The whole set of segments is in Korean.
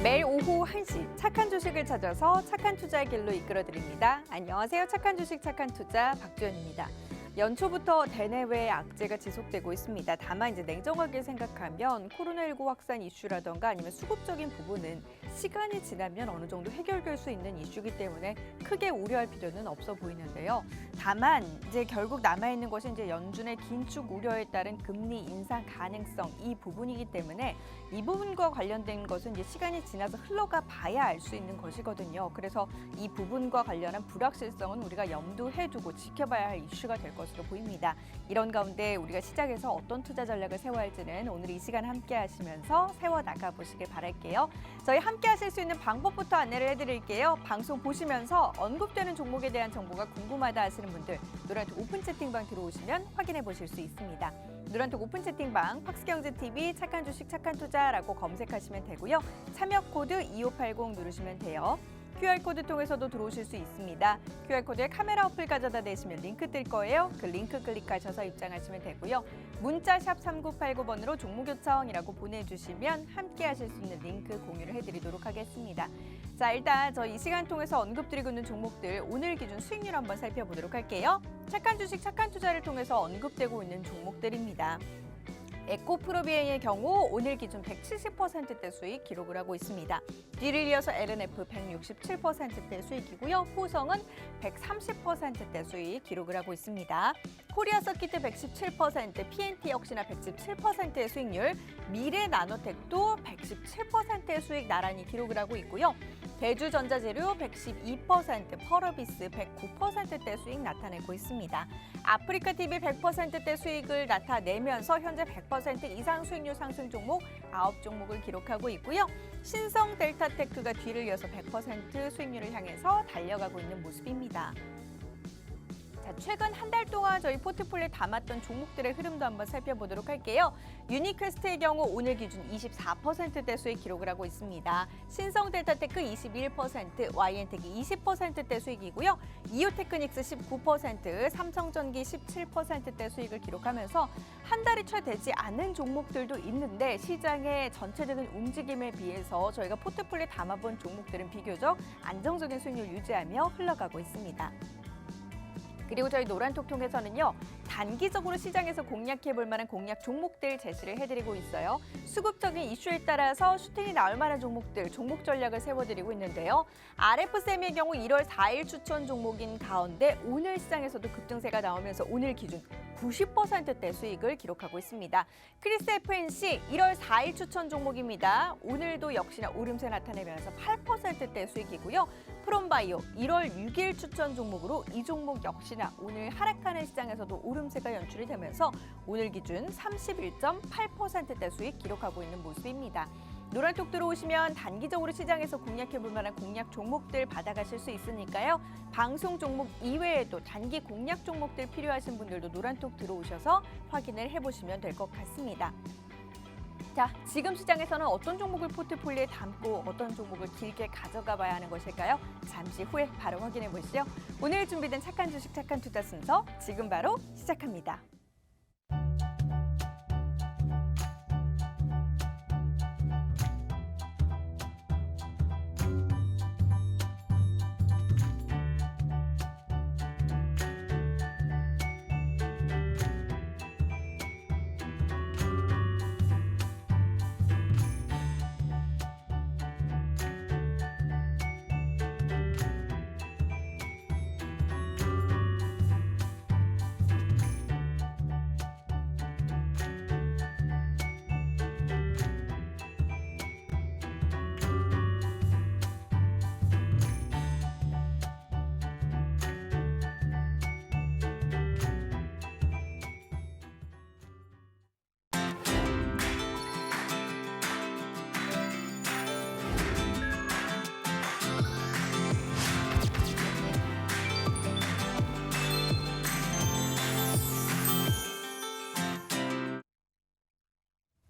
매일 오후 1시 착한 주식을 찾아서 착한 투자의 길로 이끌어드립니다. 안녕하세요. 착한 주식 착한 투자 박주연입니다. 연초부터 대내외 악재가 지속되고 있습니다. 다만 이제 냉정하게 생각하면 코로나19 확산 이슈라던가 아니면 수급적인 부분은 시간이 지나면 어느 정도 해결될 수 있는 이슈이기 때문에 크게 우려할 필요는 없어 보이는데요. 다만 이제 결국 남아있는 것이 이제 연준의 긴축 우려에 따른 금리 인상 가능성 이 부분이기 때문에 이 부분과 관련된 것은 이제 시간이 지나서 흘러가 봐야 알 수 있는 것이거든요. 그래서 이 부분과 관련한 불확실성은 우리가 염두해 두고 지켜봐야 할 이슈가 될 것으로 보입니다. 이런 가운데 우리가 시장에서 어떤 투자 전략을 세워야 할지는 오늘 이 시간 함께 하시면서 세워 나가 보시길 바랄게요. 저희 함께 하실 수 있는 방법부터 안내를 해드릴게요. 방송 보시면서 언급되는 종목에 대한 정보가 궁금하다 하시는 분들 노란톡 오픈 채팅방 들어오시면 확인해 보실 수 있습니다. 노란톡 오픈 채팅방 팍스경제TV 착한 주식 착한 투자라고 검색하시면 되고요. 참여 코드 2580 누르시면 돼요. QR코드 통해서도 들어오실 수 있습니다. QR코드에 카메라 어플 가져다 대시면 링크 뜰 거예요. 그 링크 클릭하셔서 입장하시면 되고요. 문자 샵 3989번으로 종목 요청이라고 보내주시면 함께 하실 수 있는 링크 공유를 해드리도록 하겠습니다. 자, 일단 저 이 시간 통해서 언급드리고 있는 종목들 오늘 기준 수익률 한번 살펴보도록 할게요. 착한 주식 착한 투자를 통해서 언급되고 있는 종목들입니다. 에코프로비행의 경우 오늘 기준 170%대 수익 기록을 하고 있습니다. 뒤를 이어서 LNF 167%대 수익이고요. 호성은 130%대 수익 기록을 하고 있습니다. 코리아서키트 117%, PNT 역시나 117%의 수익률, 미래나노텍도 117%의 수익 나란히 기록을 하고 있고요. 대주전자재료 112%, 펄어비스 109%대 수익 나타내고 있습니다. 아프리카TV 100%대 수익을 나타내면서 현재 100% 이상 수익률 상승 종목 9종목을 기록하고 있고요. 신성 델타테크가 뒤를 이어서 100% 수익률을 향해서 달려가고 있는 모습입니다. 자, 최근 한 달 동안 저희 포트폴리오에 담았던 종목들의 흐름도 한번 살펴보도록 할게요. 유니퀘스트의 경우 오늘 기준 24%대 수익 기록을 하고 있습니다. 신성델타테크 21%, YN텍이 20%대 수익이고요. 이오테크닉스 19%, 삼성전기 17%대 수익을 기록하면서 한 달이 채 되지 않은 종목들도 있는데 시장의 전체적인 움직임에 비해서 저희가 포트폴리오에 담아본 종목들은 비교적 안정적인 수익률 유지하며 흘러가고 있습니다. 그리고 저희 노란톡 통해서는요. 단기적으로 시장에서 공략해볼 만한 공략 종목들 제시를 해드리고 있어요. 수급적인 이슈에 따라서 슈팅이 나올 만한 종목들, 종목 전략을 세워드리고 있는데요. RF세미의 경우 1월 4일 추천 종목인 가운데 오늘 시장에서도 급등세가 나오면서 오늘 기준 90%대 수익을 기록하고 있습니다. 크리스 FNC 1월 4일 추천 종목입니다. 오늘도 역시나 오름세 나타내면서 8%대 수익이고요. 프롬바이오 1월 6일 추천 종목으로 이 종목 역시나 오늘 하락하는 시장에서도 오름세가 연출이 되면서 오늘 기준 31.8%대 수익 기록하고 있는 모습입니다. 노란톡 들어오시면 단기적으로 시장에서 공략해볼 만한 공략 종목들 받아가실 수 있으니까요. 방송 종목 이외에도 단기 공략 종목들 필요하신 분들도 노란톡 들어오셔서 확인을 해보시면 될 것 같습니다. 자, 지금 시장에서는 어떤 종목을 포트폴리오에 담고 어떤 종목을 길게 가져가 봐야 하는 것일까요? 잠시 후에 바로 확인해 보시죠. 오늘 준비된 착한 주식 착한 투자 순서 지금 바로 시작합니다.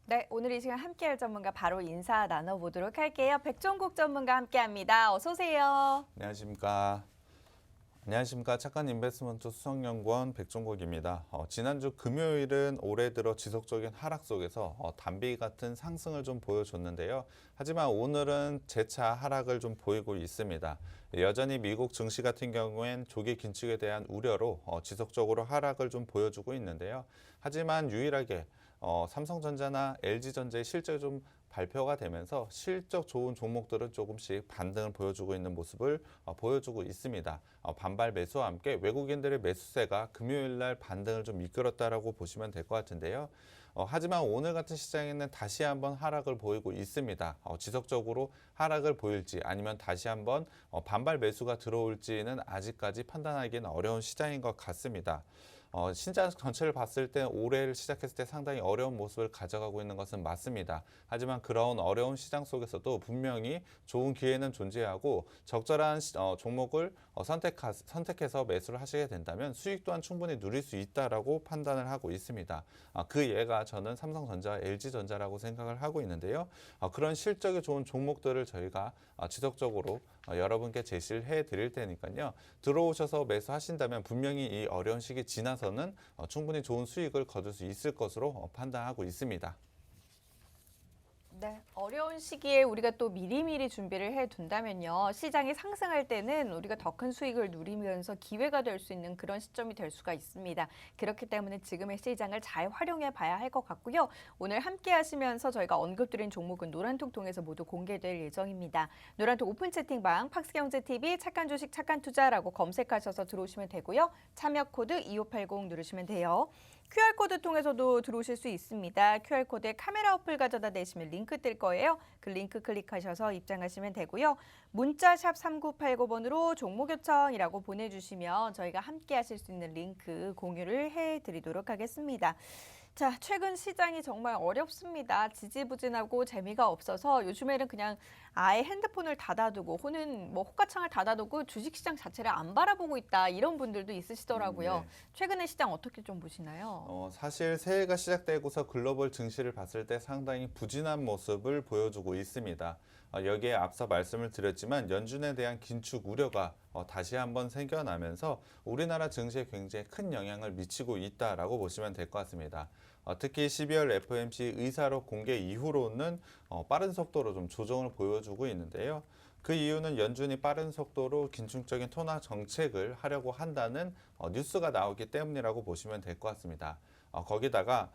네, 오늘 이 시간 함께할 전문가 바로 인사 나눠보도록 할게요. 백종국 전문가 함께합니다. 어서 오세요. 안녕하십니까. 안녕하십니까. 착한 인베스트먼트 수석연구원 백종국입니다. 지난주 금요일은 올해 들어 지속적인 하락 속에서 담비 같은 상승을 좀 보여줬는데요. 하지만 오늘은 재차 하락을 좀 보이고 있습니다. 여전히 미국 증시 같은 경우엔 조기 긴축에 대한 우려로 지속적으로 하락을 좀 보여주고 있는데요. 하지만 유일하게 삼성전자나 LG전자의 실적이 좀 발표가 되면서 실적 좋은 종목들은 조금씩 반등을 보여주고 있는 모습을 보여주고 있습니다. 반발 매수와 함께 외국인들의 매수세가 금요일 날 반등을 좀 이끌었다라고 보시면 될 것 같은데요. 하지만 오늘 같은 시장에는 다시 한번 하락을 보이고 있습니다. 지속적으로 하락을 보일지 아니면 다시 한번 반발 매수가 들어올지는 아직까지 판단하기는 어려운 시장인 것 같습니다. 시장 전체를 봤을 때 올해를 시작했을 때 상당히 어려운 모습을 가져가고 있는 것은 맞습니다. 하지만 그런 어려운 시장 속에서도 분명히 좋은 기회는 존재하고 적절한 종목을 선택해서 매수를 하시게 된다면 수익 또한 충분히 누릴 수 있다라고 판단을 하고 있습니다. 그 예가 저는 삼성전자, LG전자라고 생각을 하고 있는데요. 그런 실적이 좋은 종목들을 저희가 지속적으로 여러분께 제시를 해 드릴 테니까요. 들어오셔서 매수하신다면 분명히 이 어려운 시기 지나서는 충분히 좋은 수익을 거둘 수 있을 것으로 판단하고 있습니다. 네, 어려운 시기에 우리가 또 미리미리 준비를 해둔다면요. 시장이 상승할 때는 우리가 더 큰 수익을 누리면서 기회가 될 수 있는 그런 시점이 될 수가 있습니다. 그렇기 때문에 지금의 시장을 잘 활용해 봐야 할 것 같고요. 오늘 함께 하시면서 저희가 언급드린 종목은 노란톡 통해서 모두 공개될 예정입니다. 노란톡 오픈 채팅방 팍스경제TV 착한 주식 착한 투자라고 검색하셔서 들어오시면 되고요. 참여 코드 2580 누르시면 돼요. QR코드 통해서도 들어오실 수 있습니다. QR코드에 카메라 어플 가져다 대시면 링크 뜰 거예요. 그 링크 클릭하셔서 입장하시면 되고요. 문자 샵 3989번으로 종목 요청이라고 보내주시면 저희가 함께 하실 수 있는 링크 공유를 해드리도록 하겠습니다. 자, 최근 시장이 정말 어렵습니다. 지지부진하고 재미가 없어서 요즘에는 그냥 아예 핸드폰을 닫아두고 혹은 뭐 호가창을 닫아두고 주식시장 자체를 안 바라보고 있다 이런 분들도 있으시더라고요. 네. 최근의 시장 어떻게 좀 보시나요? 사실 새해가 시작되고서 글로벌 증시를 봤을 때 상당히 부진한 모습을 보여주고 있습니다. 여기에 앞서 말씀을 드렸지만 연준에 대한 긴축 우려가 다시 한번 생겨나면서 우리나라 증시에 굉장히 큰 영향을 미치고 있다라고 보시면 될 것 같습니다. 특히 12월 FOMC 의사록 공개 이후로는 빠른 속도로 좀 조정을 보여주고 있는데요. 그 이유는 연준이 빠른 속도로 긴축적인 통화 정책을 하려고 한다는 뉴스가 나오기 때문이라고 보시면 될 것 같습니다. 거기다가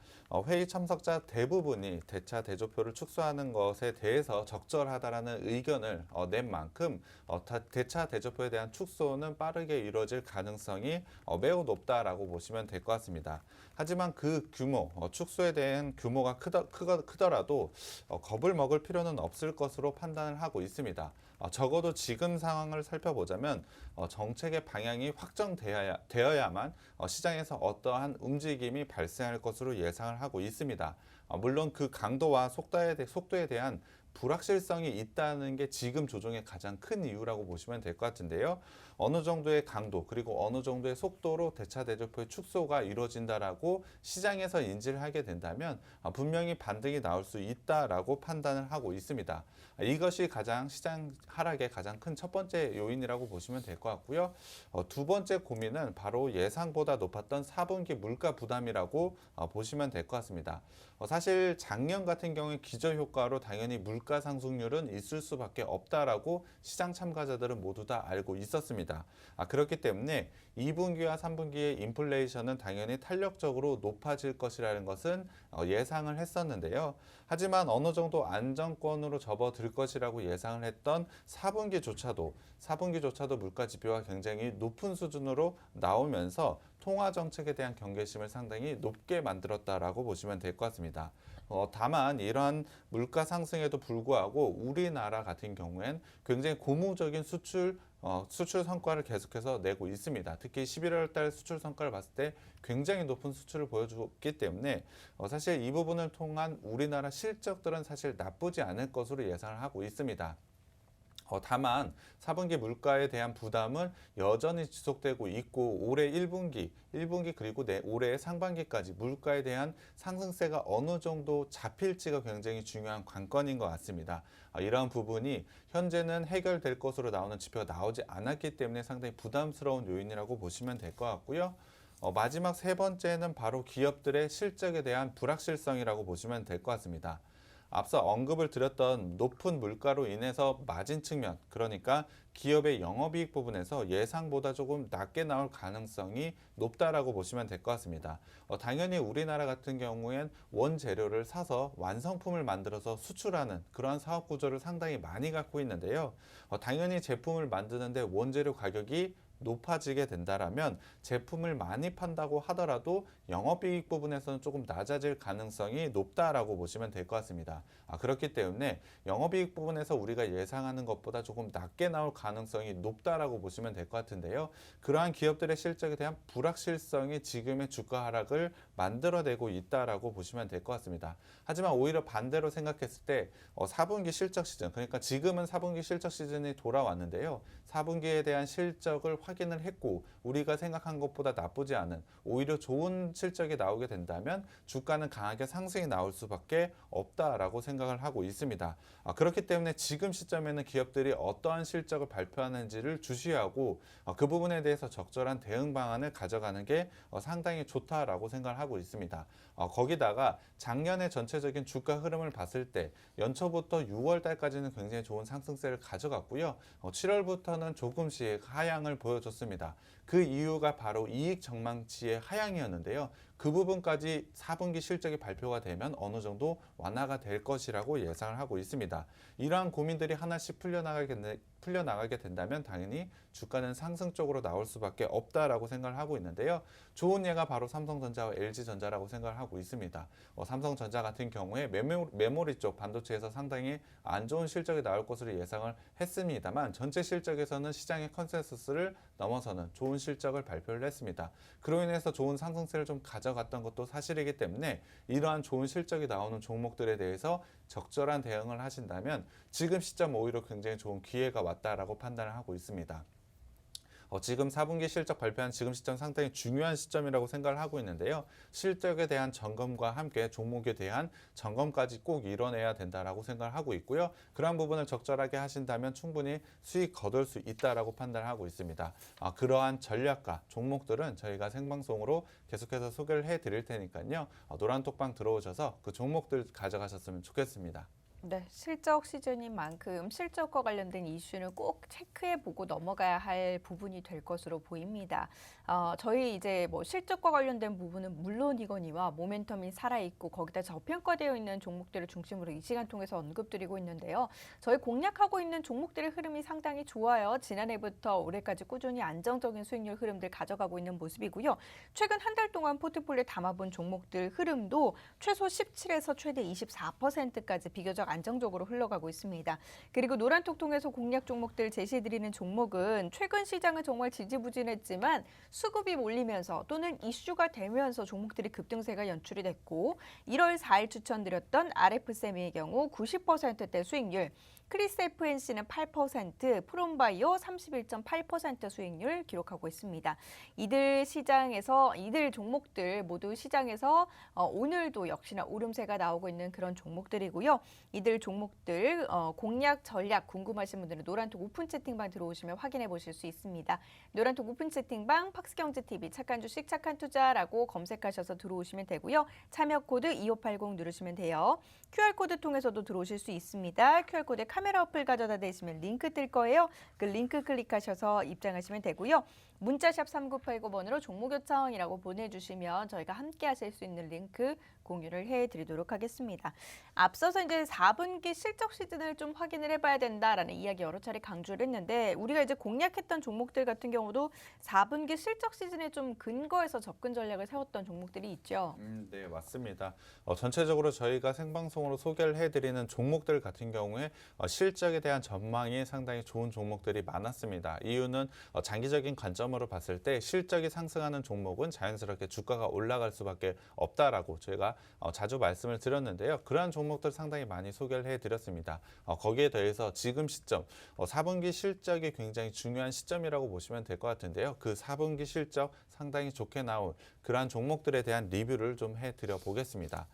회의 참석자 대부분이 대차 대조표를 축소하는 것에 대해서 적절하다라는 의견을 낸 만큼 대차 대조표에 대한 축소는 빠르게 이루어질 가능성이 매우 높다라고 보시면 될 것 같습니다. 하지만 그 규모, 축소에 대한 규모가 크더라도 겁을 먹을 필요는 없을 것으로 판단을 하고 있습니다. 적어도 지금 상황을 살펴보자면 정책의 방향이 확정되어야만 시장에서 어떠한 움직임이 발생할 것으로 예상을 하고 있습니다. 물론 그 강도와 속도에 대한 불확실성이 있다는 게 지금 조정의 가장 큰 이유라고 보시면 될 것 같은데요. 어느 정도의 강도 그리고 어느 정도의 속도로 대차 대조표의 축소가 이루어진다라고 시장에서 인지를 하게 된다면 분명히 반등이 나올 수 있다라고 판단을 하고 있습니다. 이것이 가장 시장 하락의 가장 큰 첫 번째 요인이라고 보시면 될 것 같고요. 두 번째 고민은 바로 예상보다 높았던 4분기 물가 부담이라고 보시면 될 것 같습니다. 사실 작년 같은 경우에 기저효과로 당연히 물가 상승률은 있을 수밖에 없다라고 시장 참가자들은 모두 다 알고 있었습니다. 그렇기 때문에 2분기와 3분기의 인플레이션은 당연히 탄력적으로 높아질 것이라는 것은 예상을 했었는데요. 하지만 어느 정도 안정권으로 접어들 것이라고 예상을 했던 4분기조차도 물가 지표가 굉장히 높은 수준으로 나오면서 통화 정책에 대한 경계심을 상당히 높게 만들었다라고 보시면 될 것 같습니다. 다만 이러한 물가 상승에도 불구하고 우리나라 같은 경우엔 굉장히 고무적인 수출 성과를 계속해서 내고 있습니다. 특히 11월 달 수출 성과를 봤을 때 굉장히 높은 수출을 보여줬기 때문에 사실 이 부분을 통한 우리나라 실적들은 사실 나쁘지 않을 것으로 예상을 하고 있습니다. 다만 4분기 물가에 대한 부담은 여전히 지속되고 있고 올해 1분기 그리고 올해 상반기까지 물가에 대한 상승세가 어느 정도 잡힐지가 굉장히 중요한 관건인 것 같습니다. 이러한 부분이 현재는 해결될 것으로 나오는 지표가 나오지 않았기 때문에 상당히 부담스러운 요인이라고 보시면 될 것 같고요. 마지막 세 번째는 바로 기업들의 실적에 대한 불확실성이라고 보시면 될 것 같습니다. 앞서 언급을 드렸던 높은 물가로 인해서 마진 측면, 그러니까 기업의 영업이익 부분에서 예상보다 조금 낮게 나올 가능성이 높다라고 보시면 될 것 같습니다. 당연히 우리나라 같은 경우엔 원재료를 사서 완성품을 만들어서 수출하는 그러한 사업 구조를 상당히 많이 갖고 있는데요. 당연히 제품을 만드는데 원재료 가격이 높아지게 된다라면 제품을 많이 판다고 하더라도 영업이익 부분에서는 조금 낮아질 가능성이 높다라고 보시면 될 것 같습니다. 그렇기 때문에 영업이익 부분에서 우리가 예상하는 것보다 조금 낮게 나올 가능성이 높다라고 보시면 될 것 같은데요. 그러한 기업들의 실적에 대한 불확실성이 지금의 주가 하락을 만들어내고 있다라고 보시면 될 것 같습니다. 하지만 오히려 반대로 생각했을 때 4분기 실적 시즌, 그러니까 지금은 4분기 실적 시즌이 돌아왔는데요. 4분기에 대한 실적을 확인을 했고 우리가 생각한 것보다 나쁘지 않은 오히려 좋은 실적이 나오게 된다면 주가는 강하게 상승이 나올 수밖에 없다라고 생각을 하고 있습니다. 그렇기 때문에 지금 시점에는 기업들이 어떠한 실적을 발표하는지를 주시하고 그 부분에 대해서 적절한 대응 방안을 가져가는 게 상당히 좋다라고 생각을 하고 있습니다. 거기다가 작년의 전체적인 주가 흐름을 봤을 때 연초부터 6월 달까지는 굉장히 좋은 상승세를 가져갔고요. 7월부터는 조금씩 하향을 보여줬습니다. 그 이유가 바로 이익 전망치의 하향이었는데요. 그 부분까지 4분기 실적이 발표가 되면 어느 정도 완화가 될 것이라고 예상을 하고 있습니다. 이러한 고민들이 하나씩 풀려나가게 된다면 당연히 주가는 상승 쪽으로 나올 수밖에 없다라고 생각을 하고 있는데요. 좋은 예가 바로 삼성전자와 LG전자라고 생각을 하고 있습니다. 삼성전자 같은 경우에 메모리 쪽 반도체에서 상당히 안 좋은 실적이 나올 것으로 예상을 했습니다만 전체 실적에서는 시장의 컨센서스를 넘어서는 좋은 실적을 발표를 했습니다. 그로 인해서 좋은 상승세를 좀 가져갔던 것도 사실이기 때문에 이러한 좋은 실적이 나오는 종목들에 대해서 적절한 대응을 하신다면 지금 시점 오히려 굉장히 좋은 기회가 왔다라고 판단을 하고 있습니다. 지금 4분기 실적 발표한 지금 시점 상당히 중요한 시점이라고 생각을 하고 있는데요. 실적에 대한 점검과 함께 종목에 대한 점검까지 꼭 이뤄내야 된다라고 생각을 하고 있고요. 그러한 부분을 적절하게 하신다면 충분히 수익 거둘 수 있다라고 판단을 하고 있습니다. 그러한 전략과 종목들은 저희가 생방송으로 계속해서 소개를 해드릴 테니까요. 노란톡방 들어오셔서 그 종목들 가져가셨으면 좋겠습니다. 네, 실적 시즌인 만큼 실적과 관련된 이슈는 꼭 체크해보고 넘어가야 할 부분이 될 것으로 보입니다. 저희 이제 뭐 실적과 관련된 부분은 물론이거니와 모멘텀이 살아있고 거기다 저평가되어 있는 종목들을 중심으로 이 시간 통해서 언급드리고 있는데요. 저희 공략하고 있는 종목들의 흐름이 상당히 좋아요. 지난해부터 올해까지 꾸준히 안정적인 수익률 흐름들 가져가고 있는 모습이고요. 최근 한 달 동안 포트폴리오에 담아본 종목들 흐름도 최소 17에서 최대 24%까지 비교적 안정적으로 흘러가고 있습니다. 그리고 노란톡 통해서 공략 종목들 제시해드리는 종목은 최근 시장은 정말 지지부진했지만 수급이 몰리면서 또는 이슈가 되면서 종목들이 급등세가 연출이 됐고 1월 4일 추천드렸던 RF세미의 경우 90%대 수익률, 크리스 FNC는 8%, 프롬바이오 31.8% 수익률 기록하고 있습니다. 이들 종목들 모두 시장에서 오늘도 역시나 오름세가 나오고 있는 그런 종목들이고요. 이들 종목들 공략 전략 궁금하신 분들은 노란톡 오픈 채팅방 들어오시면 확인해 보실 수 있습니다. 노란톡 오픈 채팅방 팍스경제TV 착한 주식 착한 투자라고 검색하셔서 들어오시면 되고요. 참여 코드 2580 누르시면 돼요. QR코드 통해서도 들어오실 수 있습니다. QR코드에 카메라 어플 가져다 대시면 링크 뜰 거예요. 그 링크 클릭하셔서 입장하시면 되고요. 문자샵 3989번으로 종목 요청이라고 보내주시면 저희가 함께 하실 수 있는 링크 공유를 해드리도록 하겠습니다. 앞서서 이제 4분기 실적 시즌을 좀 확인을 해봐야 된다라는 이야기 여러 차례 강조를 했는데 우리가 이제 공략했던 종목들 같은 경우도 4분기 실적 시즌에 좀 근거해서 접근 전략을 세웠던 종목들이 있죠. 네, 맞습니다. 전체적으로 저희가 생방송으로 소개를 해드리는 종목들 같은 경우에 실적에 대한 전망이 상당히 좋은 종목들이 많았습니다. 이유는 장기적인 관점으로 봤을 때 실적이 상승하는 종목은 자연스럽게 주가가 올라갈 수밖에 없다라고 저희가 자주 말씀을 드렸는데요. 그러한 종목들 상당히 많이 소개를 해드렸습니다. 거기에 더해서 지금 시점, 4분기 실적이 굉장히 중요한 시점이라고 보시면 될 것 같은데요. 그 4분기 실적 상당히 좋게 나올 그러한 종목들에 대한 리뷰를 좀 해드려 보겠습니다.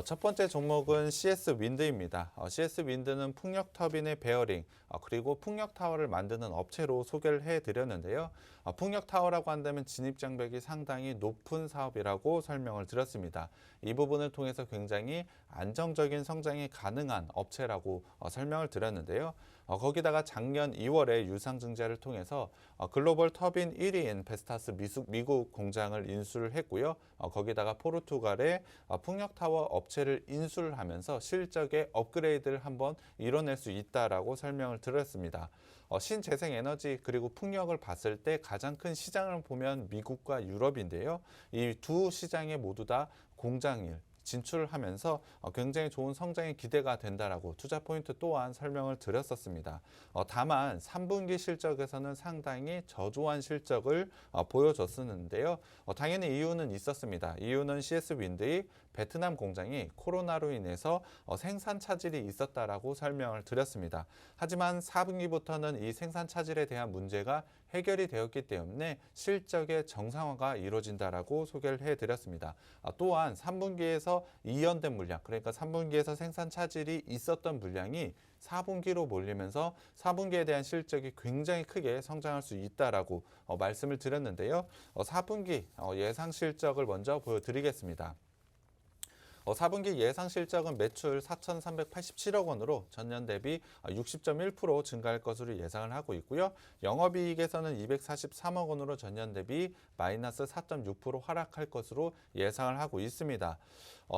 첫 번째 종목은 CS 윈드입니다. CS 윈드는 풍력 터빈의 베어링 그리고 풍력 타워를 만드는 업체로 소개를 해드렸는데요. 풍력 타워라고 한다면 진입 장벽이 상당히 높은 사업이라고 설명을 드렸습니다. 이 부분을 통해서 굉장히 안정적인 성장이 가능한 업체라고 설명을 드렸는데요. 거기다가 작년 2월에 유상증자를 통해서 글로벌 터빈 1위인 베스타스 미국 공장을 인수를 했고요. 거기다가 포르투갈의 풍력타워 업체를 인수를 하면서 실적의 업그레이드를 한번 이뤄낼 수 있다라고 설명을 드렸습니다. 신재생에너지 그리고 풍력을 봤을 때 가장 큰 시장을 보면 미국과 유럽인데요. 이 두 시장에 모두 다 공장을 진출을 하면서 굉장히 좋은 성장이 기대가 된다라고 투자 포인트 또한 설명을 드렸었습니다. 다만 3분기 실적에서는 상당히 저조한 실적을 보여줬었는데요. 당연히 이유는 있었습니다. 이유는 CS 윈드의 베트남 공장이 코로나로 인해서 생산 차질이 있었다라고 설명을 드렸습니다. 하지만 4분기부터는 이 생산 차질에 대한 문제가 해결이 되었기 때문에 실적의 정상화가 이루어진다라고 소개를 해드렸습니다. 또한 3분기에서 이연된 물량, 그러니까 3분기에서 생산 차질이 있었던 물량이 4분기로 몰리면서 4분기에 대한 실적이 굉장히 크게 성장할 수 있다라고 말씀을 드렸는데요. 4분기 예상 실적을 먼저 보여드리겠습니다. 4분기 예상 실적은 매출 4,387억 원으로 전년 대비 60.1% 증가할 것으로 예상을 하고 있고요. 영업이익에서는 243억 원으로 전년 대비 마이너스 4.6% 하락할 것으로 예상을 하고 있습니다.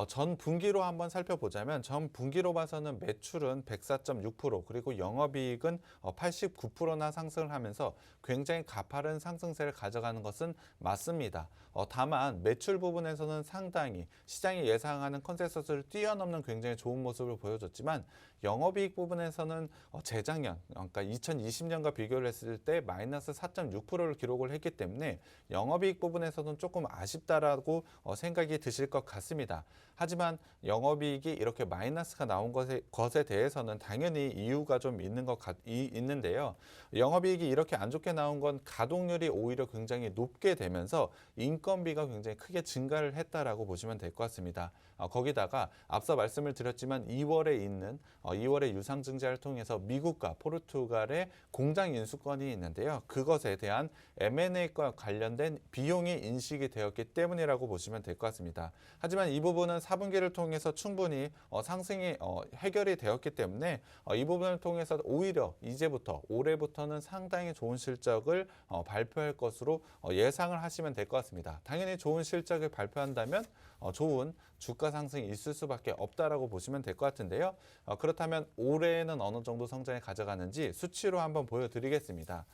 전 분기로 한번 살펴보자면 전 분기로 봐서는 매출은 104.6% 그리고 영업이익은 89%나 상승을 하면서 굉장히 가파른 상승세를 가져가는 것은 맞습니다. 다만 매출 부분에서는 상당히 시장이 예상하는 컨센서스를 뛰어넘는 굉장히 좋은 모습을 보여줬지만 영업이익 부분에서는 재작년, 그러니까 2020년과 비교를 했을 때 마이너스 4.6%를 기록을 했기 때문에 영업이익 부분에서는 조금 아쉽다라고 생각이 드실 것 같습니다. 하지만 영업이익이 이렇게 마이너스가 나온 것에 대해서는 당연히 이유가 좀 있는데요. 영업이익이 이렇게 안 좋게 나온 건 가동률이 오히려 굉장히 높게 되면서 인건비가 굉장히 크게 증가를 했다라고 보시면 될 것 같습니다. 거기다가 앞서 말씀을 드렸지만 2월에 유상증자를 통해서 미국과 포르투갈의 공장 인수권이 있는데요. 그것에 대한 M&A과 관련된 비용이 인식이 되었기 때문이라고 보시면 될 것 같습니다. 하지만 이 부분은 4분기를 통해서 충분히 상승이 해결이 되었기 때문에 이 부분을 통해서 오히려 이제부터 올해부터는 상당히 좋은 실적을 발표할 것으로 예상을 하시면 될 것 같습니다. 당연히 좋은 실적을 발표한다면 좋은 주가 상승이 있을 수밖에 없다라고 보시면 될 것 같은데요. 그렇다면 올해는 어느 정도 성장을 가져가는지 수치로 한번 보여드리겠습니다.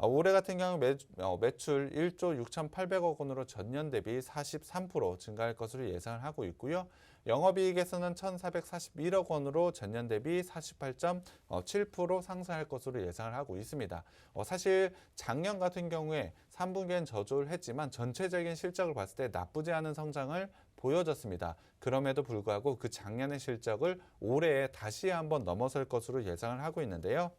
올해 같은 경우 매출 1조 6,800억 원으로 전년 대비 43% 증가할 것으로 예상을 하고 있고요. 영업이익에서는 1,441억 원으로 전년 대비 48.7% 상승할 것으로 예상을 하고 있습니다. 사실 작년 같은 경우에 3분기엔 저조를 했지만 전체적인 실적을 봤을 때 나쁘지 않은 성장을 보여졌습니다. 그럼에도 불구하고 그 작년의 실적을 올해에 다시 한번 넘어설 것으로 예상을 하고 있는데요.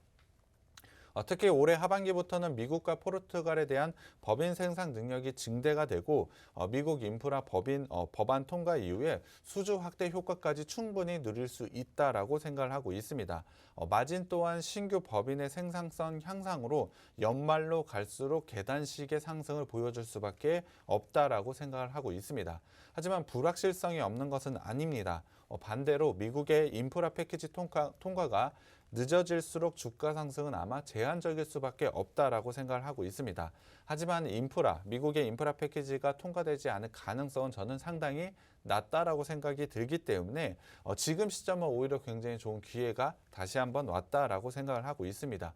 특히 올해 하반기부터는 미국과 포르투갈에 대한 법인 생산 능력이 증대가 되고 미국 인프라 법안 통과 이후에 수주 확대 효과까지 충분히 누릴 수 있다라고 생각을 하고 있습니다. 마진 또한 신규 법인의 생산성 향상으로 연말로 갈수록 계단식의 상승을 보여줄 수밖에 없다라고 생각을 하고 있습니다. 하지만 불확실성이 없는 것은 아닙니다. 반대로 미국의 인프라 패키지 통과가 늦어질수록 주가 상승은 아마 제한적일 수밖에 없다라고 생각을 하고 있습니다. 하지만 미국의 인프라 패키지가 통과되지 않을 가능성은 저는 상당히 낮다라고 생각이 들기 때문에 지금 시점은 오히려 굉장히 좋은 기회가 다시 한번 왔다라고 생각을 하고 있습니다.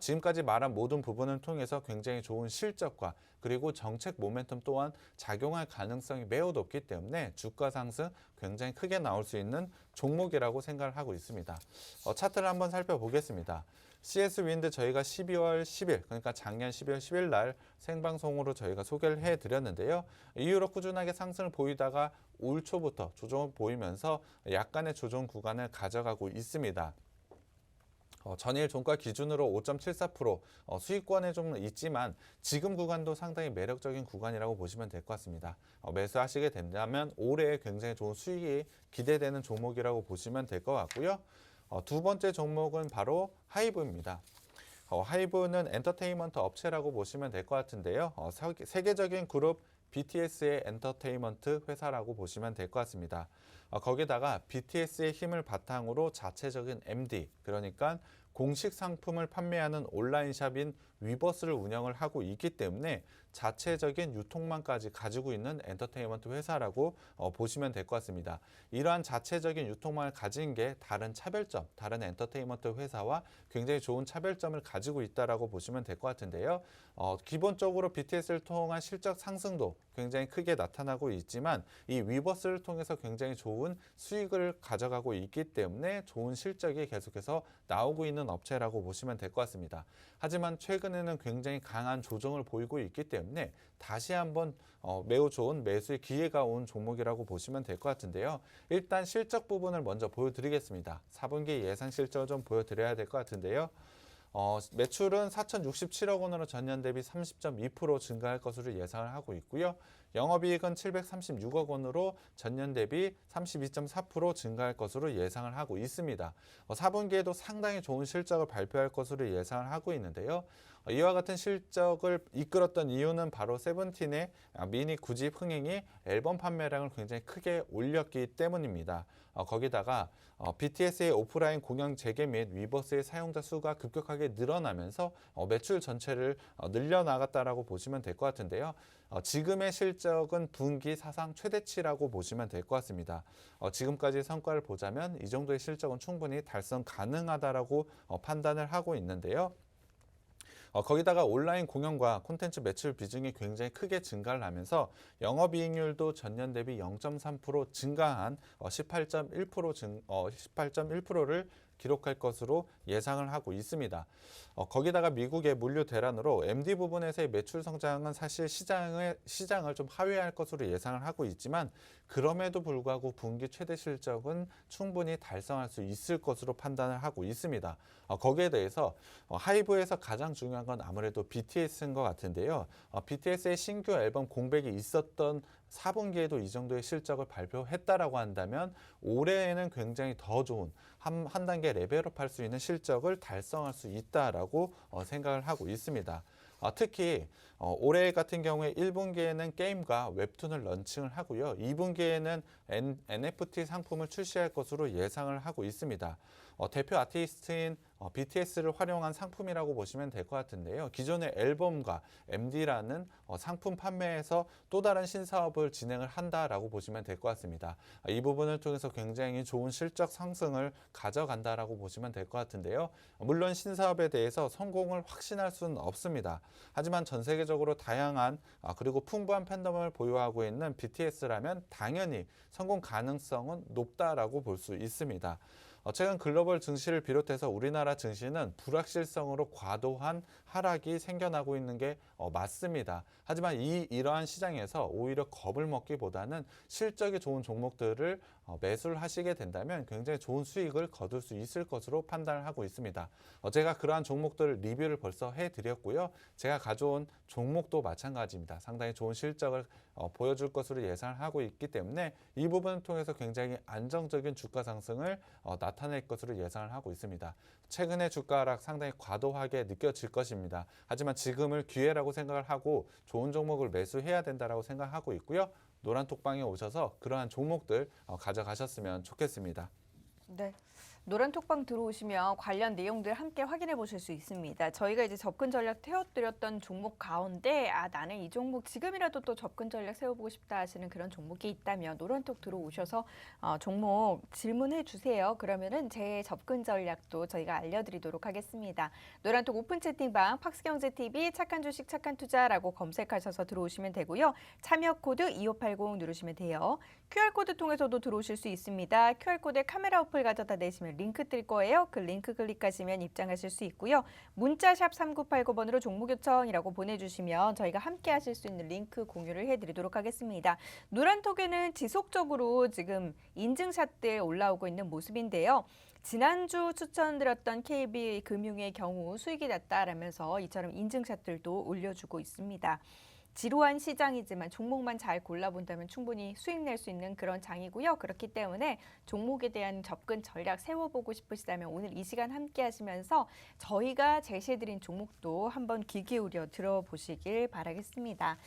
지금까지 말한 모든 부분을 통해서 굉장히 좋은 실적과 그리고 정책 모멘텀 또한 작용할 가능성이 매우 높기 때문에 주가 상승 굉장히 크게 나올 수 있는 종목이라고 생각을 하고 있습니다. 차트를 한번 살펴보겠습니다. CS 윈드 저희가 12월 10일, 그러니까 작년 12월 10일 날 생방송으로 저희가 소개를 해드렸는데요. 이후로 꾸준하게 상승을 보이다가 올 초부터 조정을 보이면서 약간의 조정 구간을 가져가고 있습니다. 전일 종가 기준으로 5.74%, 수익권에 좀 있지만 지금 구간도 상당히 매력적인 구간이라고 보시면 될 것 같습니다. 매수하시게 된다면 올해 굉장히 좋은 수익이 기대되는 종목이라고 보시면 될 것 같고요. 두 번째 종목은 바로 하이브입니다. 하이브는 엔터테인먼트 업체라고 보시면 될 것 같은데요. 세계적인 그룹 BTS의 엔터테인먼트 회사라고 보시면 될 것 같습니다. 거기다가 BTS의 힘을 바탕으로 자체적인 MD, 그러니까 공식 상품을 판매하는 온라인샵인 위버스를 운영을 하고 있기 때문에 자체적인 유통망까지 가지고 있는 엔터테인먼트 회사라고 보시면 될 것 같습니다. 이러한 자체적인 유통망을 가진 게 다른 차별점, 다른 엔터테인먼트 회사와 굉장히 좋은 차별점을 가지고 있다라고 보시면 될 것 같은데요. 기본적으로 BTS를 통한 실적 상승도 굉장히 크게 나타나고 있지만 이 위버스를 통해서 굉장히 좋은 수익을 가져가고 있기 때문에 좋은 실적이 계속해서 나오고 있는 업체라고 보시면 될 것 같습니다. 하지만 최근에는 굉장히 강한 조정을 보이고 있기 때문에 다시 한번 매우 좋은 매수의 기회가 온 종목이라고 보시면 될 것 같은데요. 일단 실적 부분을 먼저 보여드리겠습니다. 4분기 예상 실적을 좀 보여드려야 될 것 같은데요. 매출은 4,067억 원으로 전년 대비 30.2% 증가할 것으로 예상을 하고 있고요. 영업이익은 736억 원으로 전년 대비 32.4% 증가할 것으로 예상을 하고 있습니다. 4분기에도 상당히 좋은 실적을 발표할 것으로 예상을 하고 있는데요. 이와 같은 실적을 이끌었던 이유는 바로 세븐틴의 미니 9집 흥행이 앨범 판매량을 굉장히 크게 올렸기 때문입니다. 거기다가 BTS의 오프라인 공연 재개 및 위버스의 사용자 수가 급격하게 늘어나면서 매출 전체를 늘려나갔다라고 보시면 될 것 같은데요. 지금의 실적은 분기 사상 최대치라고 보시면 될 것 같습니다. 지금까지 성과를 보자면 이 정도의 실적은 충분히 달성 가능하다라고 판단을 하고 있는데요. 거기다가 온라인 공연과 콘텐츠 매출 비중이 굉장히 크게 증가를 하면서 영업이익률도 전년 대비 0.3% 증가한 18.1%를 기록할 것으로 예상을 하고 있습니다. 거기다가 미국의 물류 대란으로 MD 부분에서의 매출 성장은 사실 시장을 좀 하회할 것으로 예상을 하고 있지만 그럼에도 불구하고 분기 최대 실적은 충분히 달성할 수 있을 것으로 판단을 하고 있습니다. 거기에 대해서 하이브에서 가장 중요한 건 아무래도 BTS인 것 같은데요. BTS의 신규 앨범 공백이 있었던 4분기에도 이 정도의 실적을 발표했다라고 한다면 올해에는 굉장히 더 좋은 한 단계 레벨업할 수 있는 실적을 달성할 수 있다라고 생각을 하고 있습니다. 특히 올해 같은 경우에 1분기에는 게임과 웹툰을 런칭을 하고요. 2분기에는 NFT 상품을 출시할 것으로 예상을 하고 있습니다. 대표 아티스트인 BTS를 활용한 상품이라고 보시면 될 것 같은데요. 기존의 앨범과 MD라는 상품 판매에서 또 다른 신사업을 진행을 한다라고 보시면 될 것 같습니다. 이 부분을 통해서 굉장히 좋은 실적 상승을 가져간다라고 보시면 될 것 같은데요. 물론 신사업에 대해서 성공을 확신할 수는 없습니다. 하지만 전 세계적으로 다양한 그리고 풍부한 팬덤을 보유하고 있는 BTS라면 당연히 성공 가능성은 높다라고 볼 수 있습니다. 최근 글로벌 증시를 비롯해서 우리나라 증시는 불확실성으로 과도한 하락이 생겨나고 있는 게 맞습니다. 하지만 이러한 시장에서 오히려 겁을 먹기보다는 실적이 좋은 종목들을 매수를 하시게 된다면 굉장히 좋은 수익을 거둘 수 있을 것으로 판단을 하고 있습니다. 제가 그러한 종목들 리뷰를 벌써 해드렸고요. 제가 가져온 종목도 마찬가지입니다. 상당히 좋은 실적을 보여줄 것으로 예상을 하고 있기 때문에 이 부분을 통해서 굉장히 안정적인 주가 상승을 나타낼 것으로 예상을 하고 있습니다. 최근의 주가 하락 상당히 과도하게 느껴질 것입니다. 하지만 지금을 기회라고 생각을 하고 좋은 종목을 매수해야 된다고 생각하고 있고요. 노란톡방에 오셔서 그러한 종목들 가져가셨으면 좋겠습니다. 네. 노란톡방 들어오시면 관련 내용들 함께 확인해 보실 수 있습니다. 저희가 이제 접근 전략 태워드렸던 종목 가운데 나는 이 종목 지금이라도 또 접근 전략 세워보고 싶다 하시는 그런 종목이 있다면 노란톡 들어오셔서 종목 질문해 주세요. 그러면은 제 접근 전략도 저희가 알려드리도록 하겠습니다. 노란톡 오픈 채팅방 팍스경제TV 착한 주식 착한 투자라고 검색하셔서 들어오시면 되고요. 참여 코드 2580 누르시면 돼요. QR코드 통해서도 들어오실 수 있습니다. QR코드에 카메라 어플 가져다 내시면 링크 뜰 거예요. 그 링크 클릭하시면 입장하실 수 있고요. 문자 샵 3989번으로 종목 요청이라고 보내주시면 저희가 함께 하실 수 있는 링크 공유를 해드리도록 하겠습니다. 노란톡에는 지속적으로 지금 인증샷들 올라오고 있는 모습인데요. 지난주 추천드렸던 KB금융의 경우 수익이 났다라면서 이처럼 인증샷들도 올려주고 있습니다. 지루한 시장이지만 종목만 잘 골라본다면 충분히 수익 낼 수 있는 그런 장이고요. 그렇기 때문에 종목에 대한 접근 전략 세워보고 싶으시다면 오늘 이 시간 함께 하시면서 저희가 제시해드린 종목도 한번 귀 기울여 들어보시길 바라겠습니다.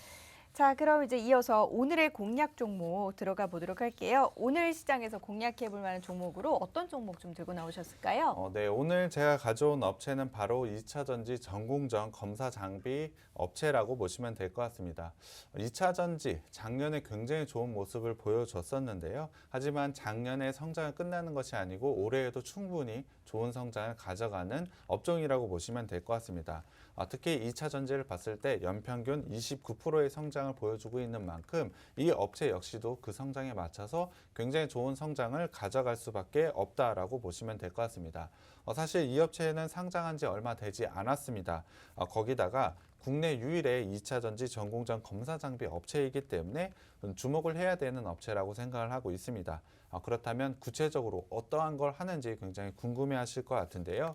자, 그럼 이제 이어서 오늘의 공략 종목 들어가 보도록 할게요. 오늘 시장에서 공략해 볼 만한 종목으로 어떤 종목 좀 들고 나오셨을까요? 네, 오늘 제가 가져온 업체는 바로 2차전지 전공정 검사 장비 업체라고 보시면 될 것 같습니다. 2차전지 작년에 굉장히 좋은 모습을 보여줬었는데요. 하지만 작년에 성장을 끝나는 것이 아니고 올해에도 충분히 좋은 성장을 가져가는 업종이라고 보시면 될 것 같습니다. 특히 2차 전지를 봤을 때 연평균 29%의 성장을 보여주고 있는 만큼 이 업체 역시도 그 성장에 맞춰서 굉장히 좋은 성장을 가져갈 수밖에 없다라고 보시면 될 것 같습니다. 사실 이 업체는 상장한 지 얼마 되지 않았습니다. 거기다가 국내 유일의 2차 전지 전공정 검사 장비 업체이기 때문에 주목을 해야 되는 업체라고 생각을 하고 있습니다. 그렇다면 구체적으로 어떠한 걸 하는지 굉장히 궁금해 하실 것 같은데요.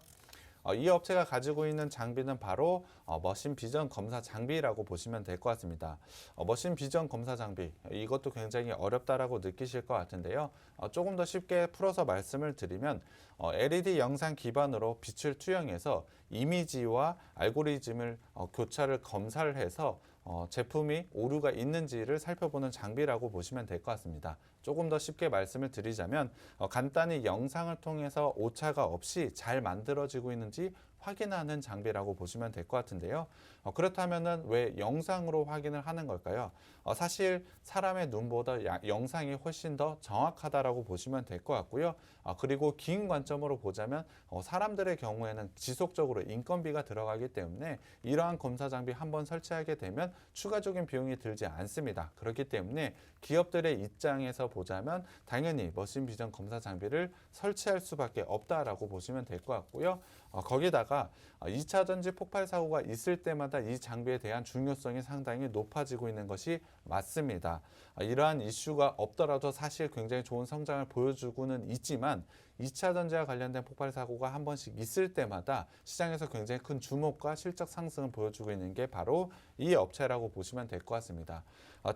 이 업체가 가지고 있는 장비는 바로 머신 비전 검사 장비라고 보시면 될 것 같습니다. 머신 비전 검사 장비, 이것도 굉장히 어렵다라고 느끼실 것 같은데요. 조금 더 쉽게 풀어서 말씀을 드리면 LED 영상 기반으로 빛을 투영해서 이미지와 알고리즘을 교차를 검사를 해서 제품이 오류가 있는지를 살펴보는 장비라고 보시면 될 것 같습니다. 조금 더 쉽게 말씀을 드리자면 간단히 영상을 통해서 오차가 없이 잘 만들어지고 있는지 확인하는 장비라고 보시면 될 것 같은데요. 그렇다면 왜 영상으로 확인을 하는 걸까요? 사실 사람의 눈보다 영상이 훨씬 더 정확하다라고 보시면 될 것 같고요. 그리고 긴 관점으로 보자면 사람들의 경우에는 지속적으로 인건비가 들어가기 때문에 이러한 검사 장비 한번 설치하게 되면 추가적인 비용이 들지 않습니다. 그렇기 때문에 기업들의 입장에서 보자면 당연히 머신 비전 검사 장비를 설치할 수밖에 없다라고 보시면 될 것 같고요. 거기다가 2차 전지 폭발 사고가 있을 때마다 이 장비에 대한 중요성이 상당히 높아지고 있는 것이 맞습니다. 이러한 이슈가 없더라도 사실 굉장히 좋은 성장을 보여주고는 있지만 2차 전지와 관련된 폭발 사고가 한 번씩 있을 때마다 시장에서 굉장히 큰 주목과 실적 상승을 보여주고 있는 게 바로 이 업체라고 보시면 될 것 같습니다.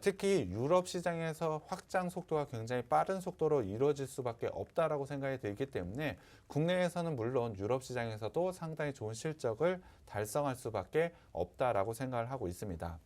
특히 유럽 시장에서 확장 속도가 굉장히 빠른 속도로 이루어질 수밖에 없다라고 생각이 들기 때문에 국내에서는 물론 유럽 시장에서도 상당히 좋은 실적을 달성할 수밖에 없다라고 생각을 하고 있습니다.